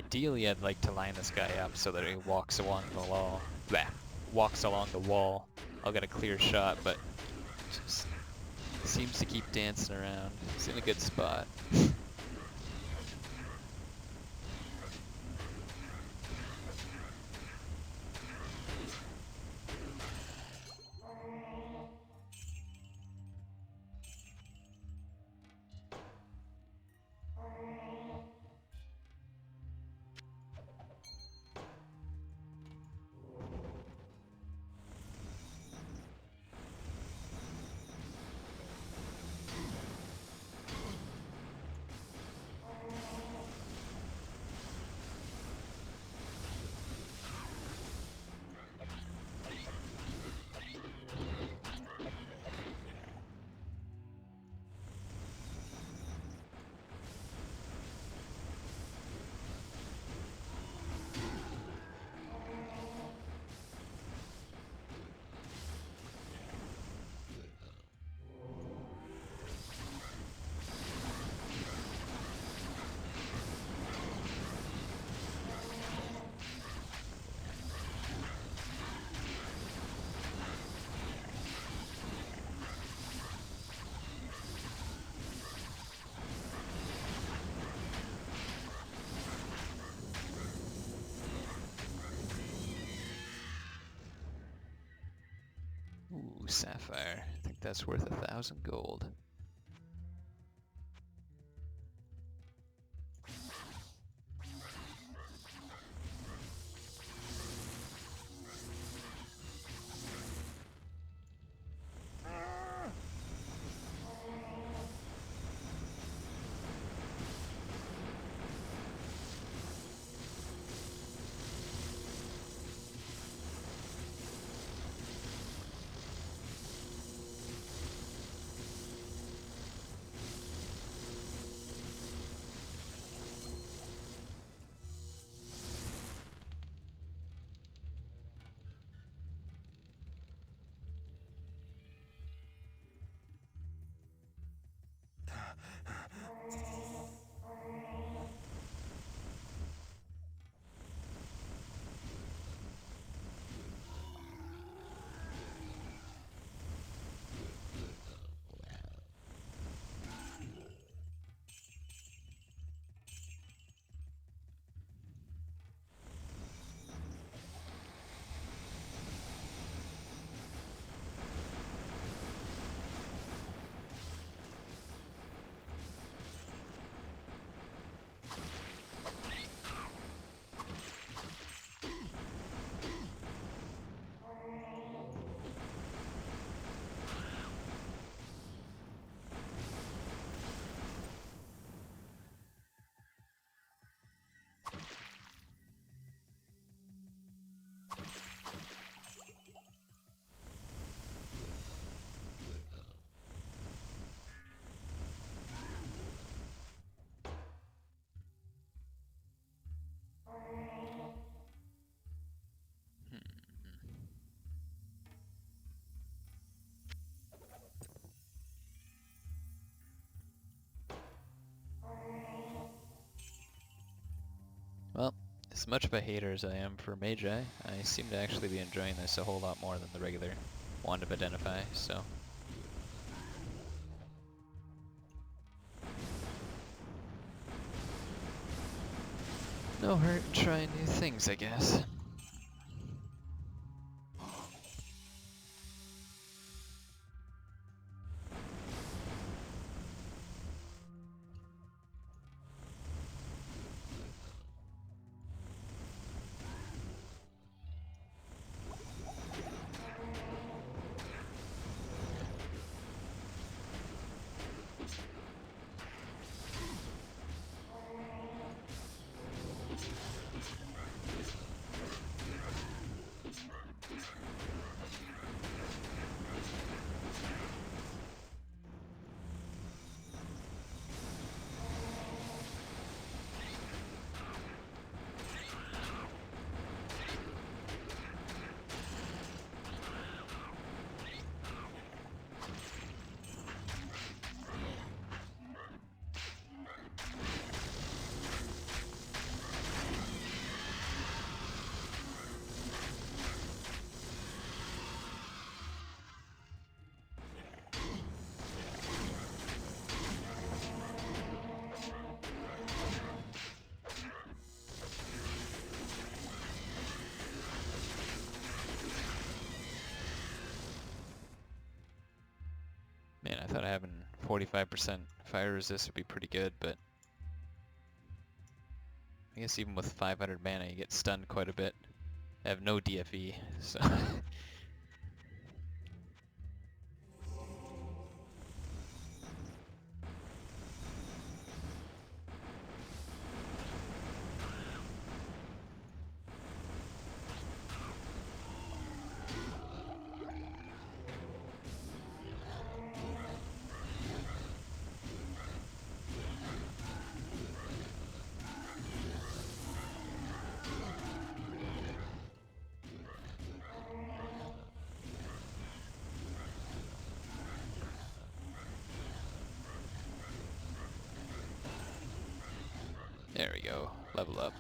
Ideally, I'd like to line this guy up so that he walks along the wall. Bleh, walks along the wall. I'll get a clear shot, but just seems to keep dancing around. He's in a good spot. Ooh, sapphire. I think that's worth 1,000 gold. Well, as much of a hater as I am for Mage, I seem to actually be enjoying this a whole lot more than the regular Wand of Identify, so. No hurt in trying new things, I guess. I thought having 45% fire resist would be pretty good, but I guess even with 500 mana you get stunned quite a bit. I have no DFE, so... There we go. Level up.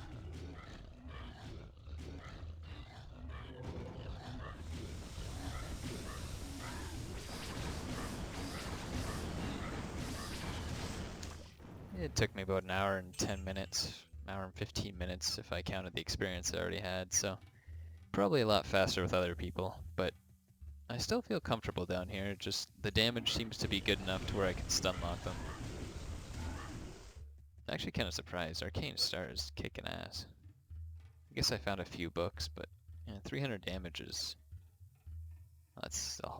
It took me about an hour and 10 minutes, an hour and 15 minutes if I counted the experience I already had, so probably a lot faster with other people, but I still feel comfortable down here. Just the damage seems to be good enough to where I can stun lock them. Actually kind of surprised. Arcane Star is kicking ass. I guess I found a few books, but yeah, 300 damage is... That's a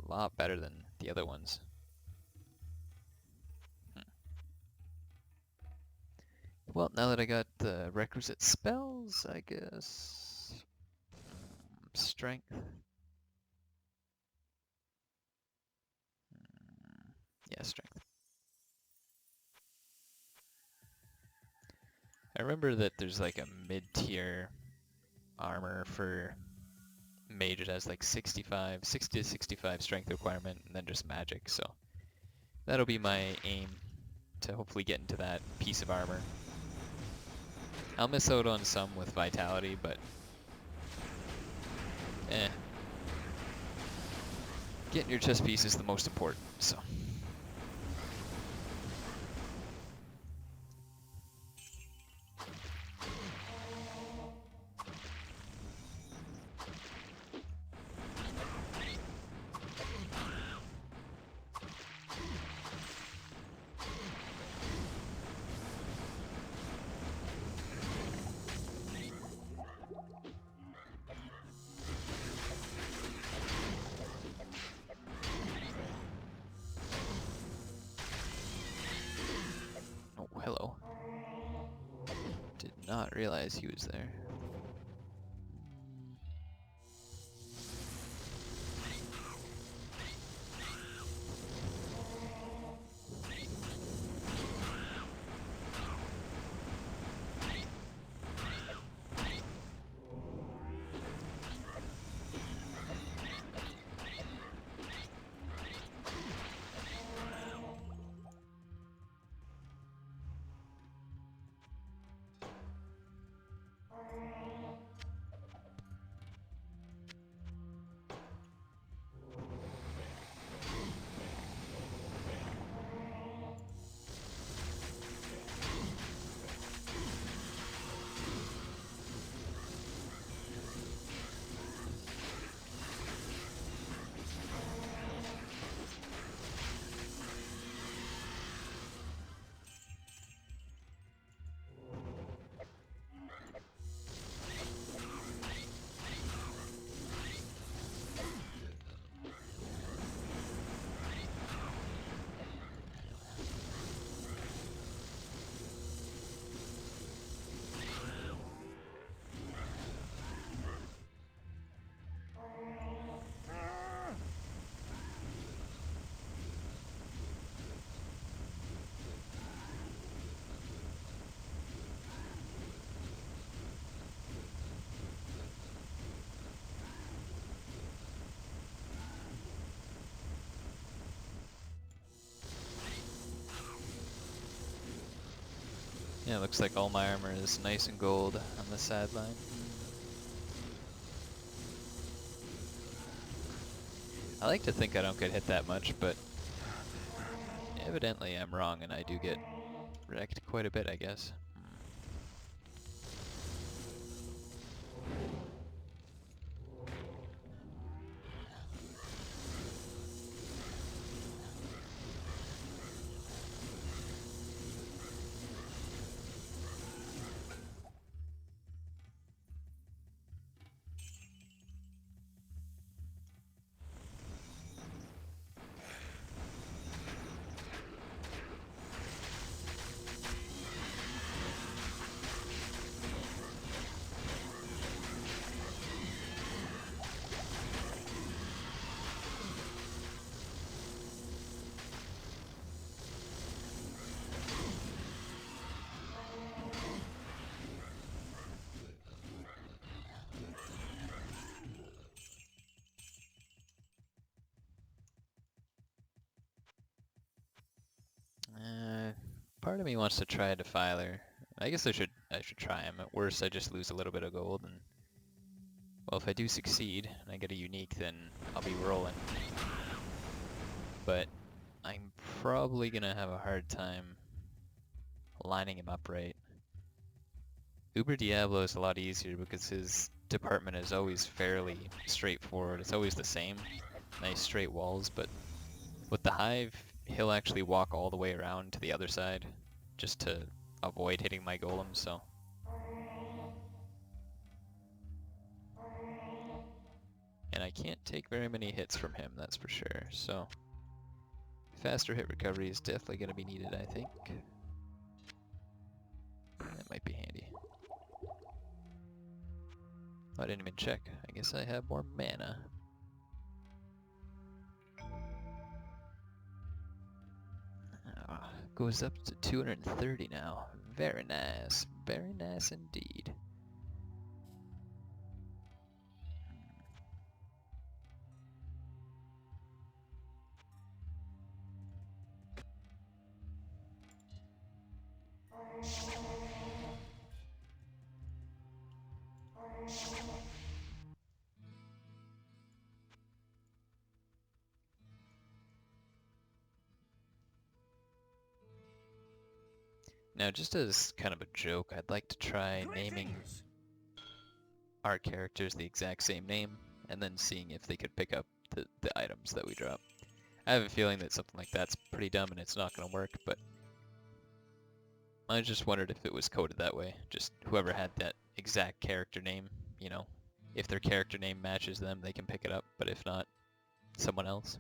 lot better than the other ones. Well, now that I got the requisite spells, I guess... Strength. Yeah, strength. I remember that there's like a mid-tier armor for Mage. It has like 60 to 65 strength requirement, and then just magic, so that'll be my aim, to hopefully get into that piece of armor. I'll miss out on some with vitality, but getting your chest piece is the most important, so. Oh, hello. Did not realize he was there. Yeah, looks like all my armor is nice and gold on the sideline. I like to think I don't get hit that much, but evidently I'm wrong and I do get wrecked quite a bit, I guess. Part of me wants to try a Defiler. I guess I should try him. At worst, I just lose a little bit of gold, and well, if I do succeed and I get a unique, then I'll be rolling. But I'm probably gonna have a hard time lining him up right. Uber Diablo is a lot easier because his department is always fairly straightforward. It's always the same, nice straight walls, but with the Hive, he'll actually walk all the way around to the other side just to avoid hitting my golem, so. And I can't take very many hits from him, that's for sure, so. Faster hit recovery is definitely going to be needed, I think. That might be handy. I didn't even check. I guess I have more mana. Goes up to 230 now. Very nice. Very nice indeed. Now, just as kind of a joke, I'd like to try naming our characters the exact same name, and then seeing if they could pick up the items that we drop. I have a feeling that something like that's pretty dumb and it's not going to work, but I just wondered if it was coded that way. Just whoever had that exact character name, you know, if their character name matches them, they can pick it up, but if not, someone else.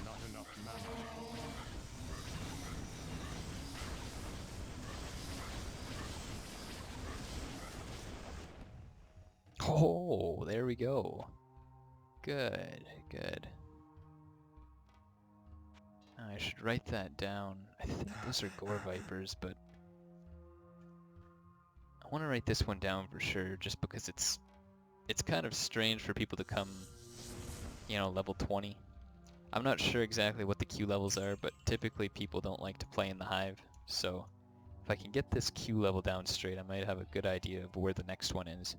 Not enough mana. Oh, there we go. Good, good. I should write that down. I think those are Gore Vipers, but I want to write this one down for sure, just because it's kind of strange for people to come, you know, level 20. I'm not sure exactly what the Q levels are, but typically people don't like to play in the Hive, so if I can get this Q level down straight, I might have a good idea of where the next one is.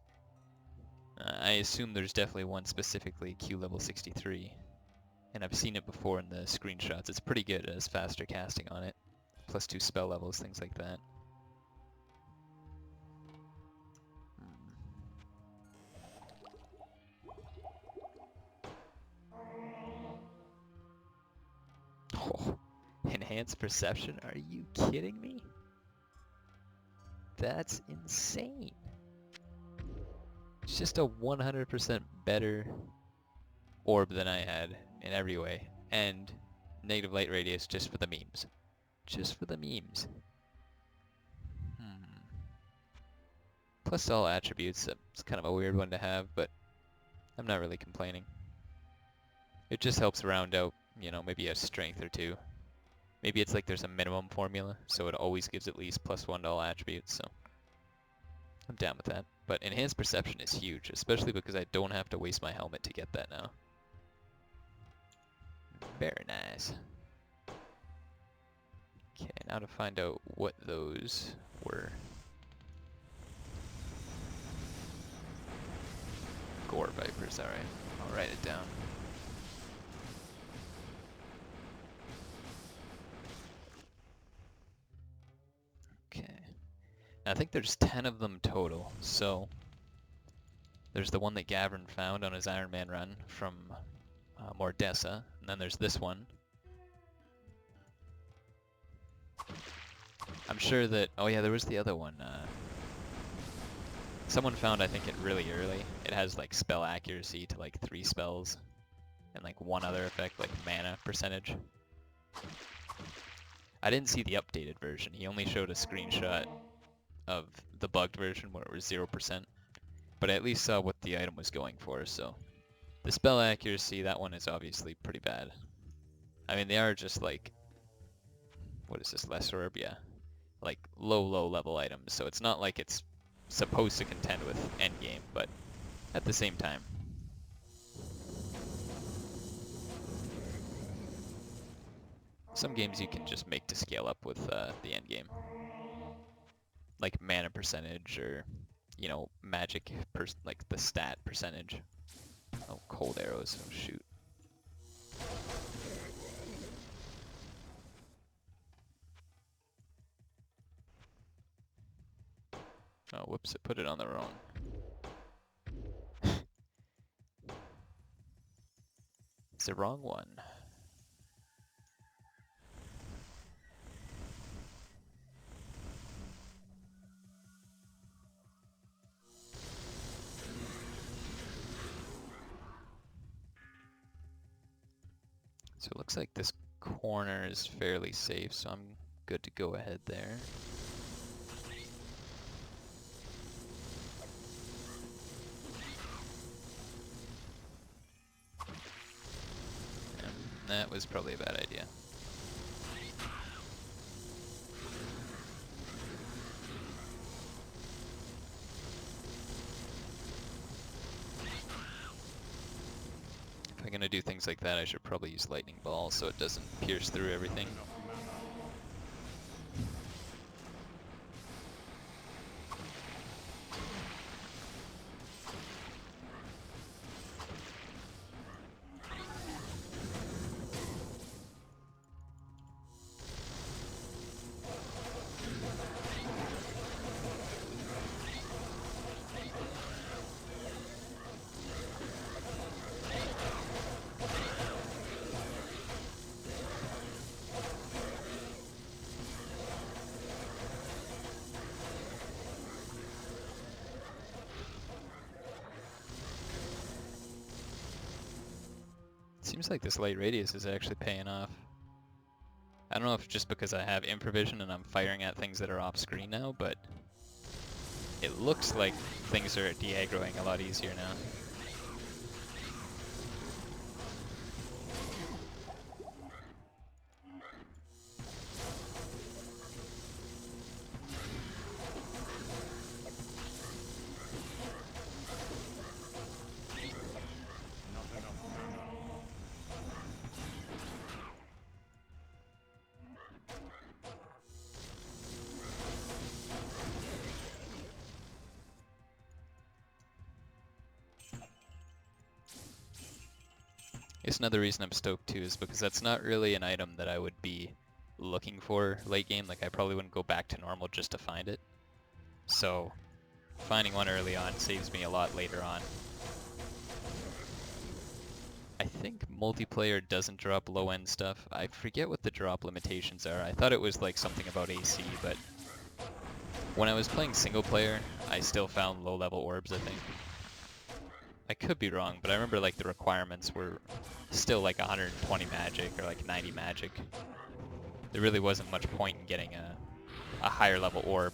I assume there's definitely one specifically Q level 63, and I've seen it before in the screenshots. It's pretty good as faster casting on it, +2 spell levels, things like that. Oh, enhanced perception? Are you kidding me? That's insane. It's just a 100% better orb than I had in every way. And negative light radius just for the memes. Just for the memes. Plus all attributes, it's kind of a weird one to have, but I'm not really complaining. It just helps round out, you know, maybe a strength or two. Maybe it's like there's a minimum formula, so it always gives at least +1 to all attributes, so I'm down with that. But enhanced perception is huge, especially because I don't have to waste my helmet to get that now. Very nice. Okay, now to find out what those were. Gore Vipers, alright. I'll write it down. think there's 10 of them total. So there's the one that Gavin found on his Iron Man run from Mordessa, and then there's this one. I'm sure that, oh yeah, there was the other one. Someone found, I think, it really early. It has like spell accuracy to like 3 spells, and like one other effect, like mana percentage. I didn't see the updated version. He only showed a screenshot of the bugged version where it was 0%, but I at least saw what the item was going for, so. The spell accuracy, that one is obviously pretty bad. I mean, they are just like, what is this, lesser herb? Yeah. Like low level items, so it's not like it's supposed to contend with endgame, but at the same time. Some games you can just make to scale up with the endgame. Like mana percentage or, you know, magic, like the stat percentage. Oh, cold arrows, oh shoot. Oh, whoops, I put it on the wrong. It's the wrong one. So it looks like this corner is fairly safe, so I'm good to go ahead there. That was probably a bad idea. If I'm gonna do things like that, I should probably use lightning ball so it doesn't pierce through everything. Seems like this light radius is actually paying off. I don't know if just because I have improvision and I'm firing at things that are off screen now, but it looks like things are de-aggroing a lot easier now. I guess another reason I'm stoked too is because that's not really an item that I would be looking for late game. Like I probably wouldn't go back to normal just to find it. So finding one early on saves me a lot later on. I think multiplayer doesn't drop low end stuff. I forget what the drop limitations are. I thought it was like something about AC, but when I was playing single player, I still found low level orbs, I think. I could be wrong, but I remember like the requirements were still like 120 magic or like 90 magic. There really wasn't much point in getting a higher level orb.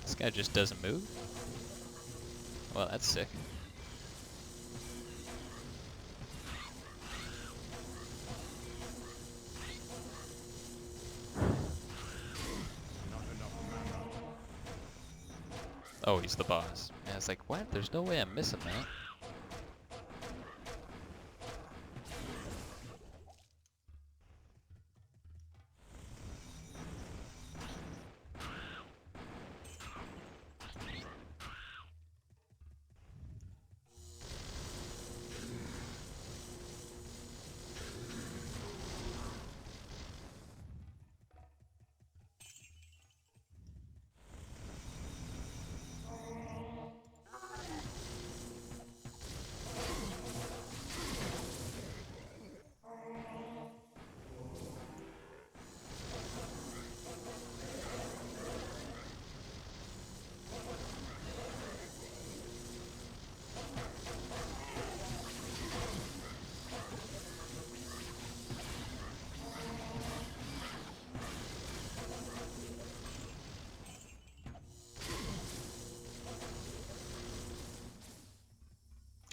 This guy just doesn't move? Well, that's sick. Oh, he's the boss. And I was like, what? There's no way I'm missing that.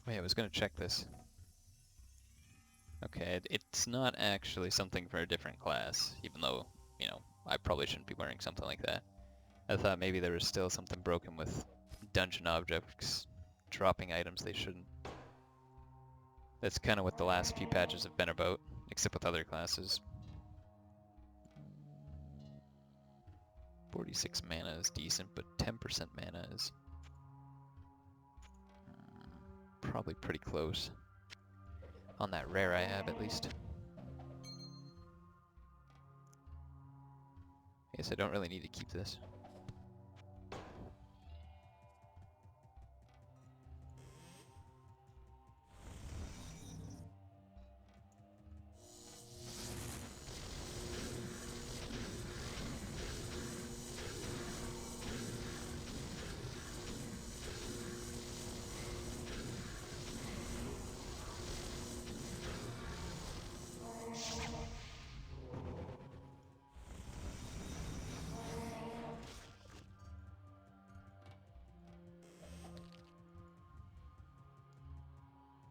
Wait, I was gonna check this. Okay, it's not actually something for a different class, even though, you know, I probably shouldn't be wearing something like that. I thought maybe there was still something broken with dungeon objects dropping items they shouldn't. That's kind of what the last few patches have been about, except with other classes. 46 mana is decent, but 10% mana is probably pretty close. On that rare I have, at least. I guess I don't really need to keep this.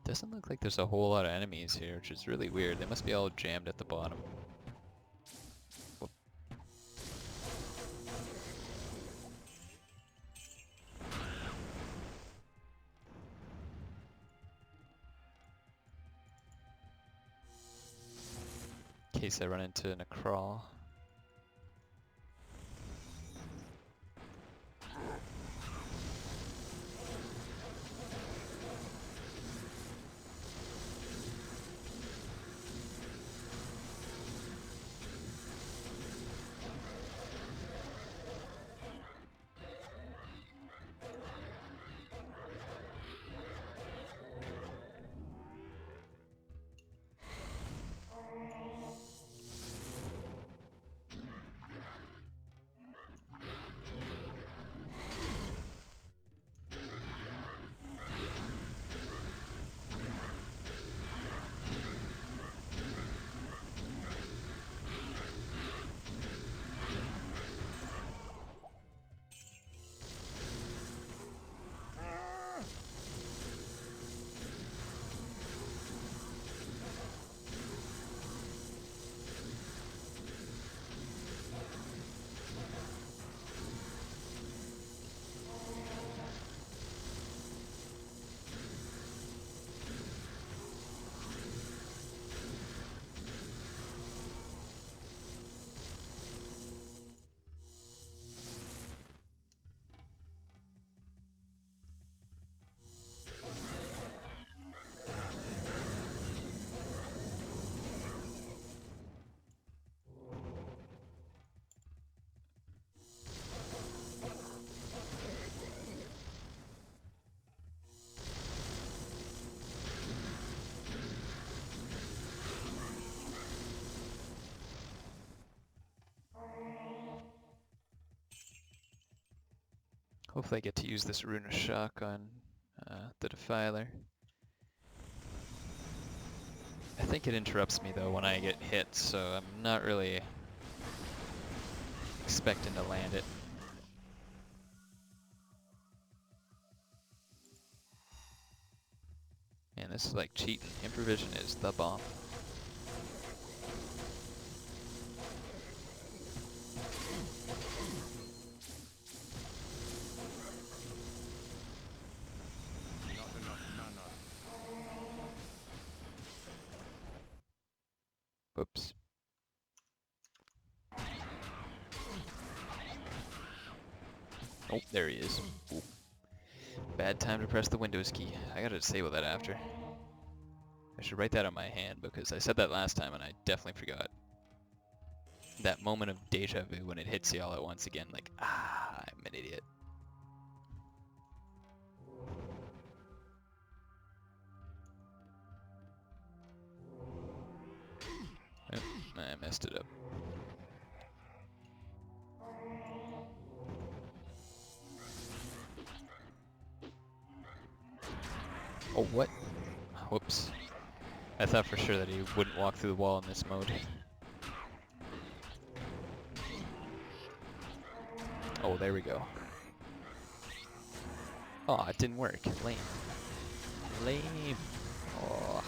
Doesn't look like there's a whole lot of enemies here, which is really weird. They must be all jammed at the bottom. Whoop. In case I run into a crawl. Hopefully I get to use this Rune of Shock on the Defiler. I think it interrupts me though when I get hit, so I'm not really expecting to land it. Man, this is like cheating. Improvision is the bomb. Not enough mana. Whoops. Oh, there he is. Ooh. Bad time to press the Windows key. I gotta disable that after. I should write that on my hand because I said that last time and I definitely forgot. That moment of deja vu when it hits you all at once again, like, ah, I'm an idiot. Oh, I messed it up. Oh, what? Whoops. I thought for sure that he wouldn't walk through the wall in this mode. Oh, there we go. Oh, it didn't work. Lame. Lame. Oh.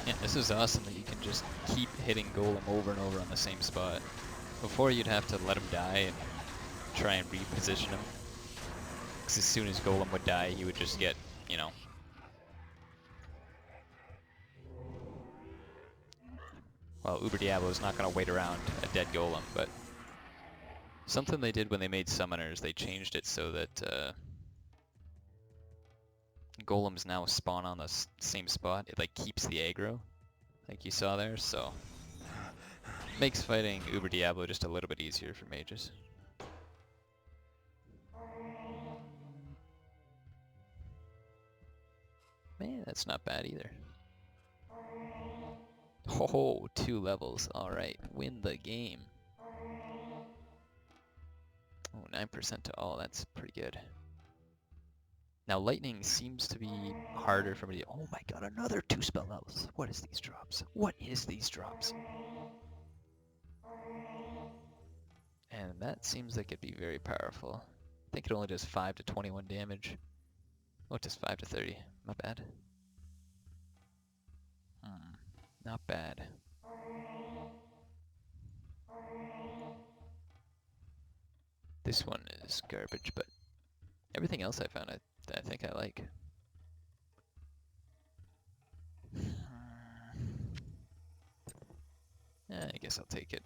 Yeah, this is awesome that you can just keep hitting Golem over and over on the same spot. Before you'd have to let him die and try and reposition him. Because as soon as Golem would die, he would just get, you know. Well, Uber Diablo is not going to wait around a dead Golem, but something they did when they made Summoners, they changed it so that Golems now spawn on the same spot. It like keeps the aggro, like you saw there, so makes fighting Uber Diablo just a little bit easier for mages. Man, that's not bad either. Oh, 2 levels. Alright, win the game. Oh, 9% to all. That's pretty good. Now, lightning seems to be harder for me to... Oh my god, another 2 spell levels. What is these drops? What is these drops? And that seems like it'd be very powerful. I think it only does 5 to 21 damage. Oh, it does 5 to 30. Not bad. Not bad. This one is garbage, but everything else I found I think I like. Yeah, I guess I'll take it.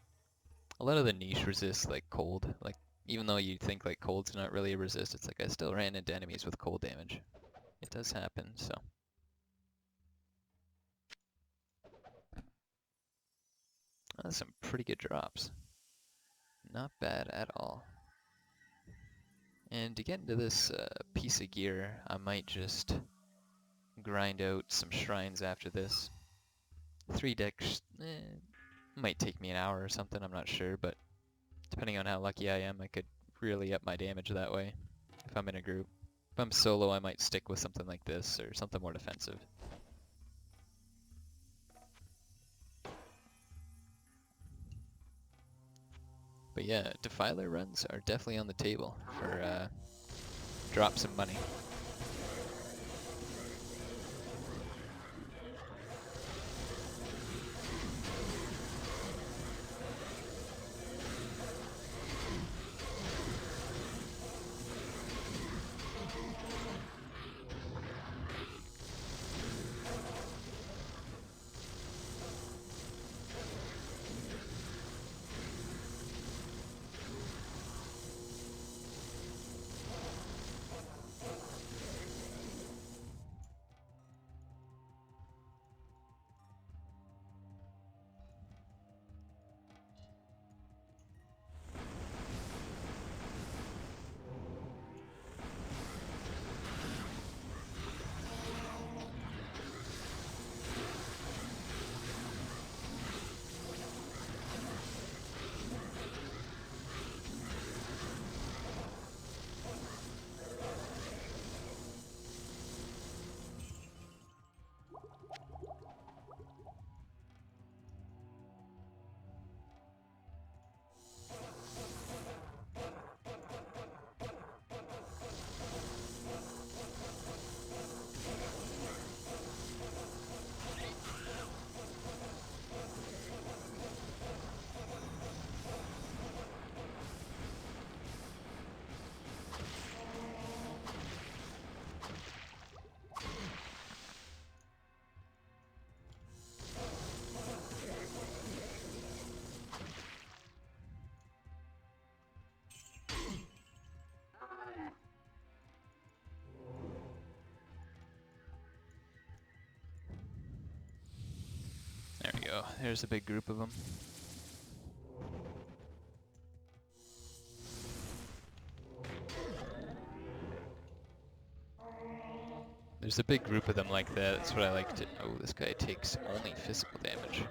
A lot of the niche resists like cold. Like even though you think like cold's not really a resist, it's like I still ran into enemies with cold damage. It does happen, so. That's some pretty good drops. Not bad at all. And to get into this piece of gear, I might just grind out some shrines after this. 3 decks might take me an hour or something, I'm not sure, but depending on how lucky I am, I could really up my damage that way if I'm in a group. If I'm solo, I might stick with something like this or something more defensive. But yeah, Defiler runs are definitely on the table for drop some money. go. There's a big group of them. There's a big group of them like that. That's what I like to... Oh, this guy takes only physical damage.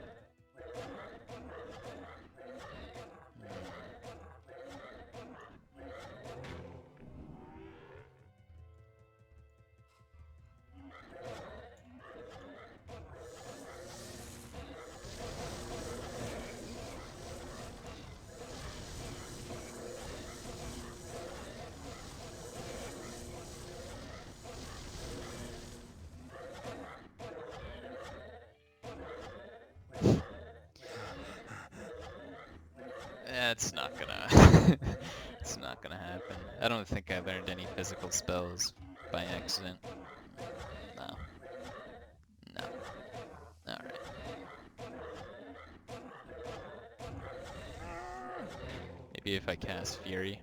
It's not gonna... it's not gonna happen. I don't think I learned any physical spells by accident. No. No. Alright. Maybe if I cast Fury.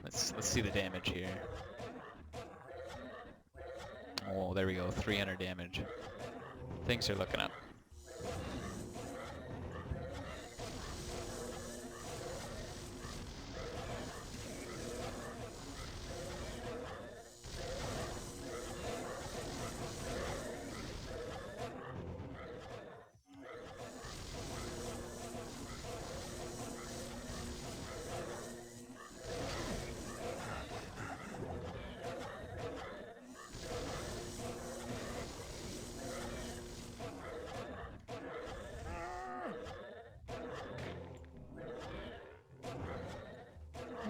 Let's see the damage here. Oh, there we go. 300 damage. Things are looking up.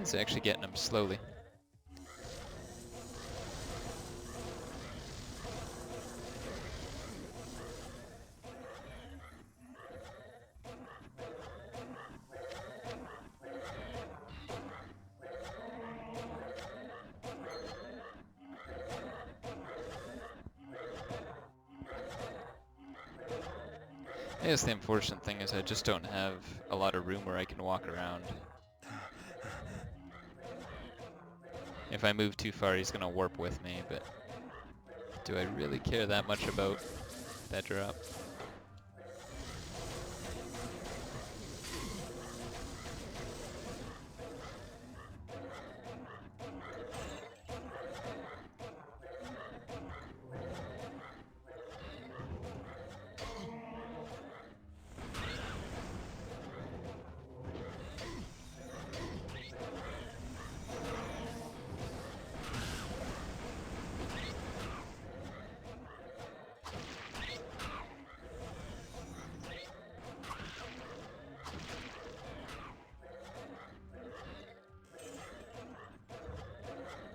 He's actually getting them slowly. I guess the unfortunate thing is I just don't have a lot of room where I can walk around. If I move too far, he's gonna warp with me, but do I really care that much about that drop?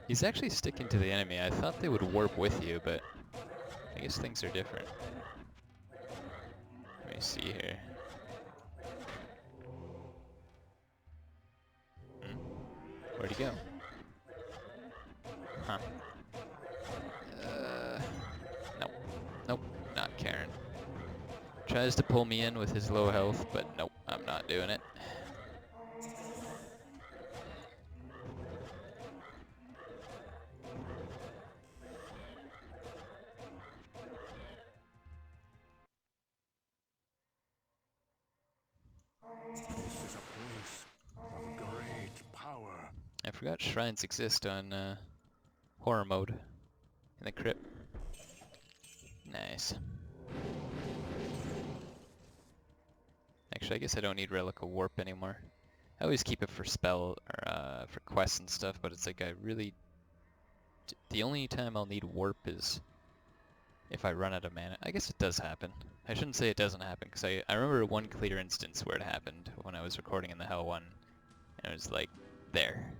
He's actually sticking to the enemy. I thought they would warp with you, but I guess things are different. Let me see here. Where'd he go? Huh. Nope. Nope. Not caring. Tries to pull me in with his low health, but nope. I'm not doing it. This is a place of great power. I forgot shrines exist on horror mode in the crypt. Nice. Actually, I guess I don't need Relic of Warp anymore. I always keep it for spell or for quests and stuff, but it's like I really... The only time I'll need Warp is if I run out of mana. I guess it does happen. I shouldn't say it doesn't happen, because I remember one clear instance where it happened when I was recording in the Thehell 1, and it was like, there.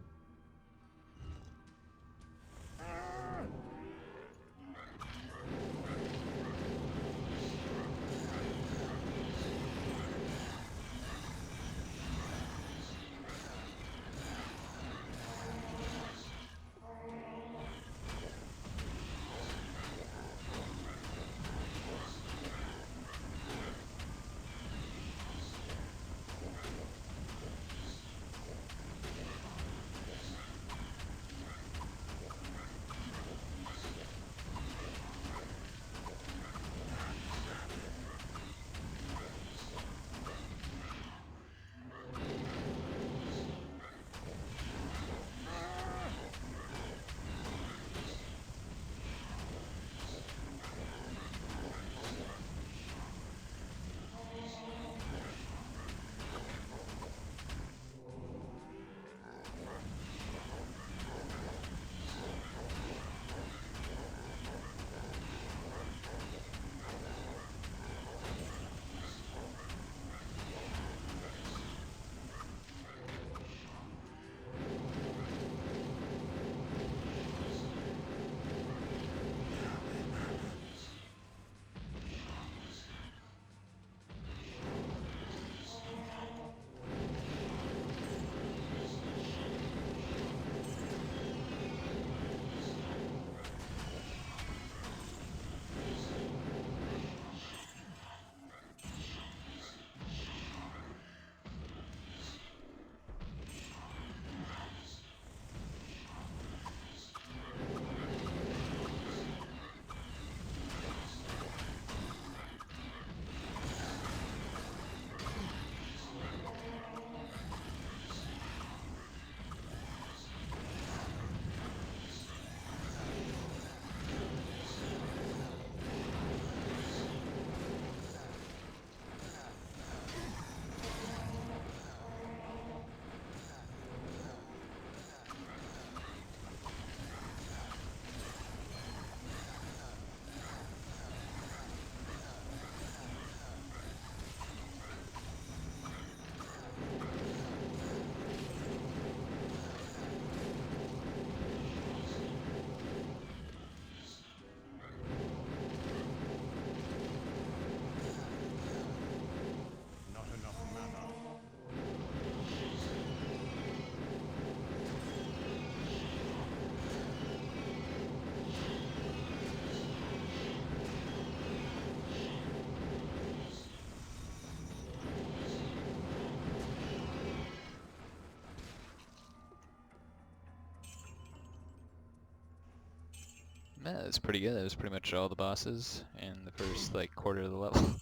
Yeah, that's pretty good. That was pretty much all the bosses in the first, like, quarter of the level.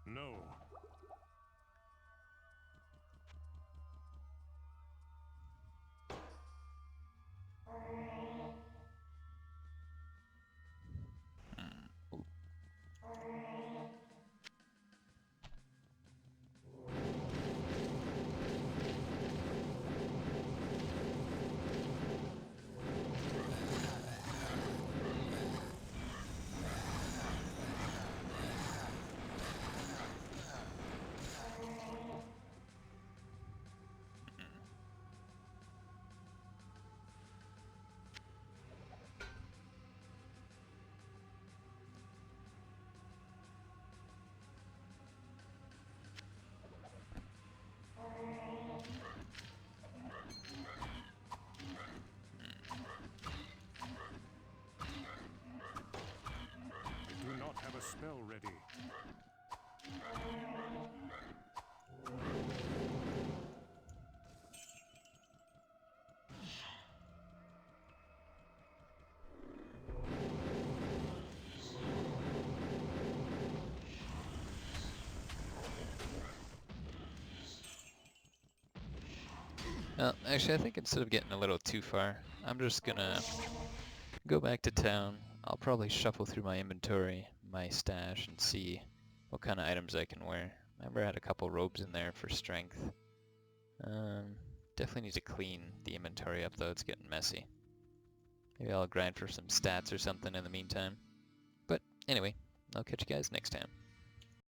No. Ooh. I do not have a spell ready. Well, actually, I think instead of getting a little too far, I'm just gonna go back to town. I'll probably shuffle through my inventory, my stash, and see what kind of items I can wear. I remember I had a couple robes in there for strength. Definitely need to clean the inventory up though, it's getting messy. Maybe I'll grind for some stats or something in the meantime. But anyway, I'll catch you guys next time.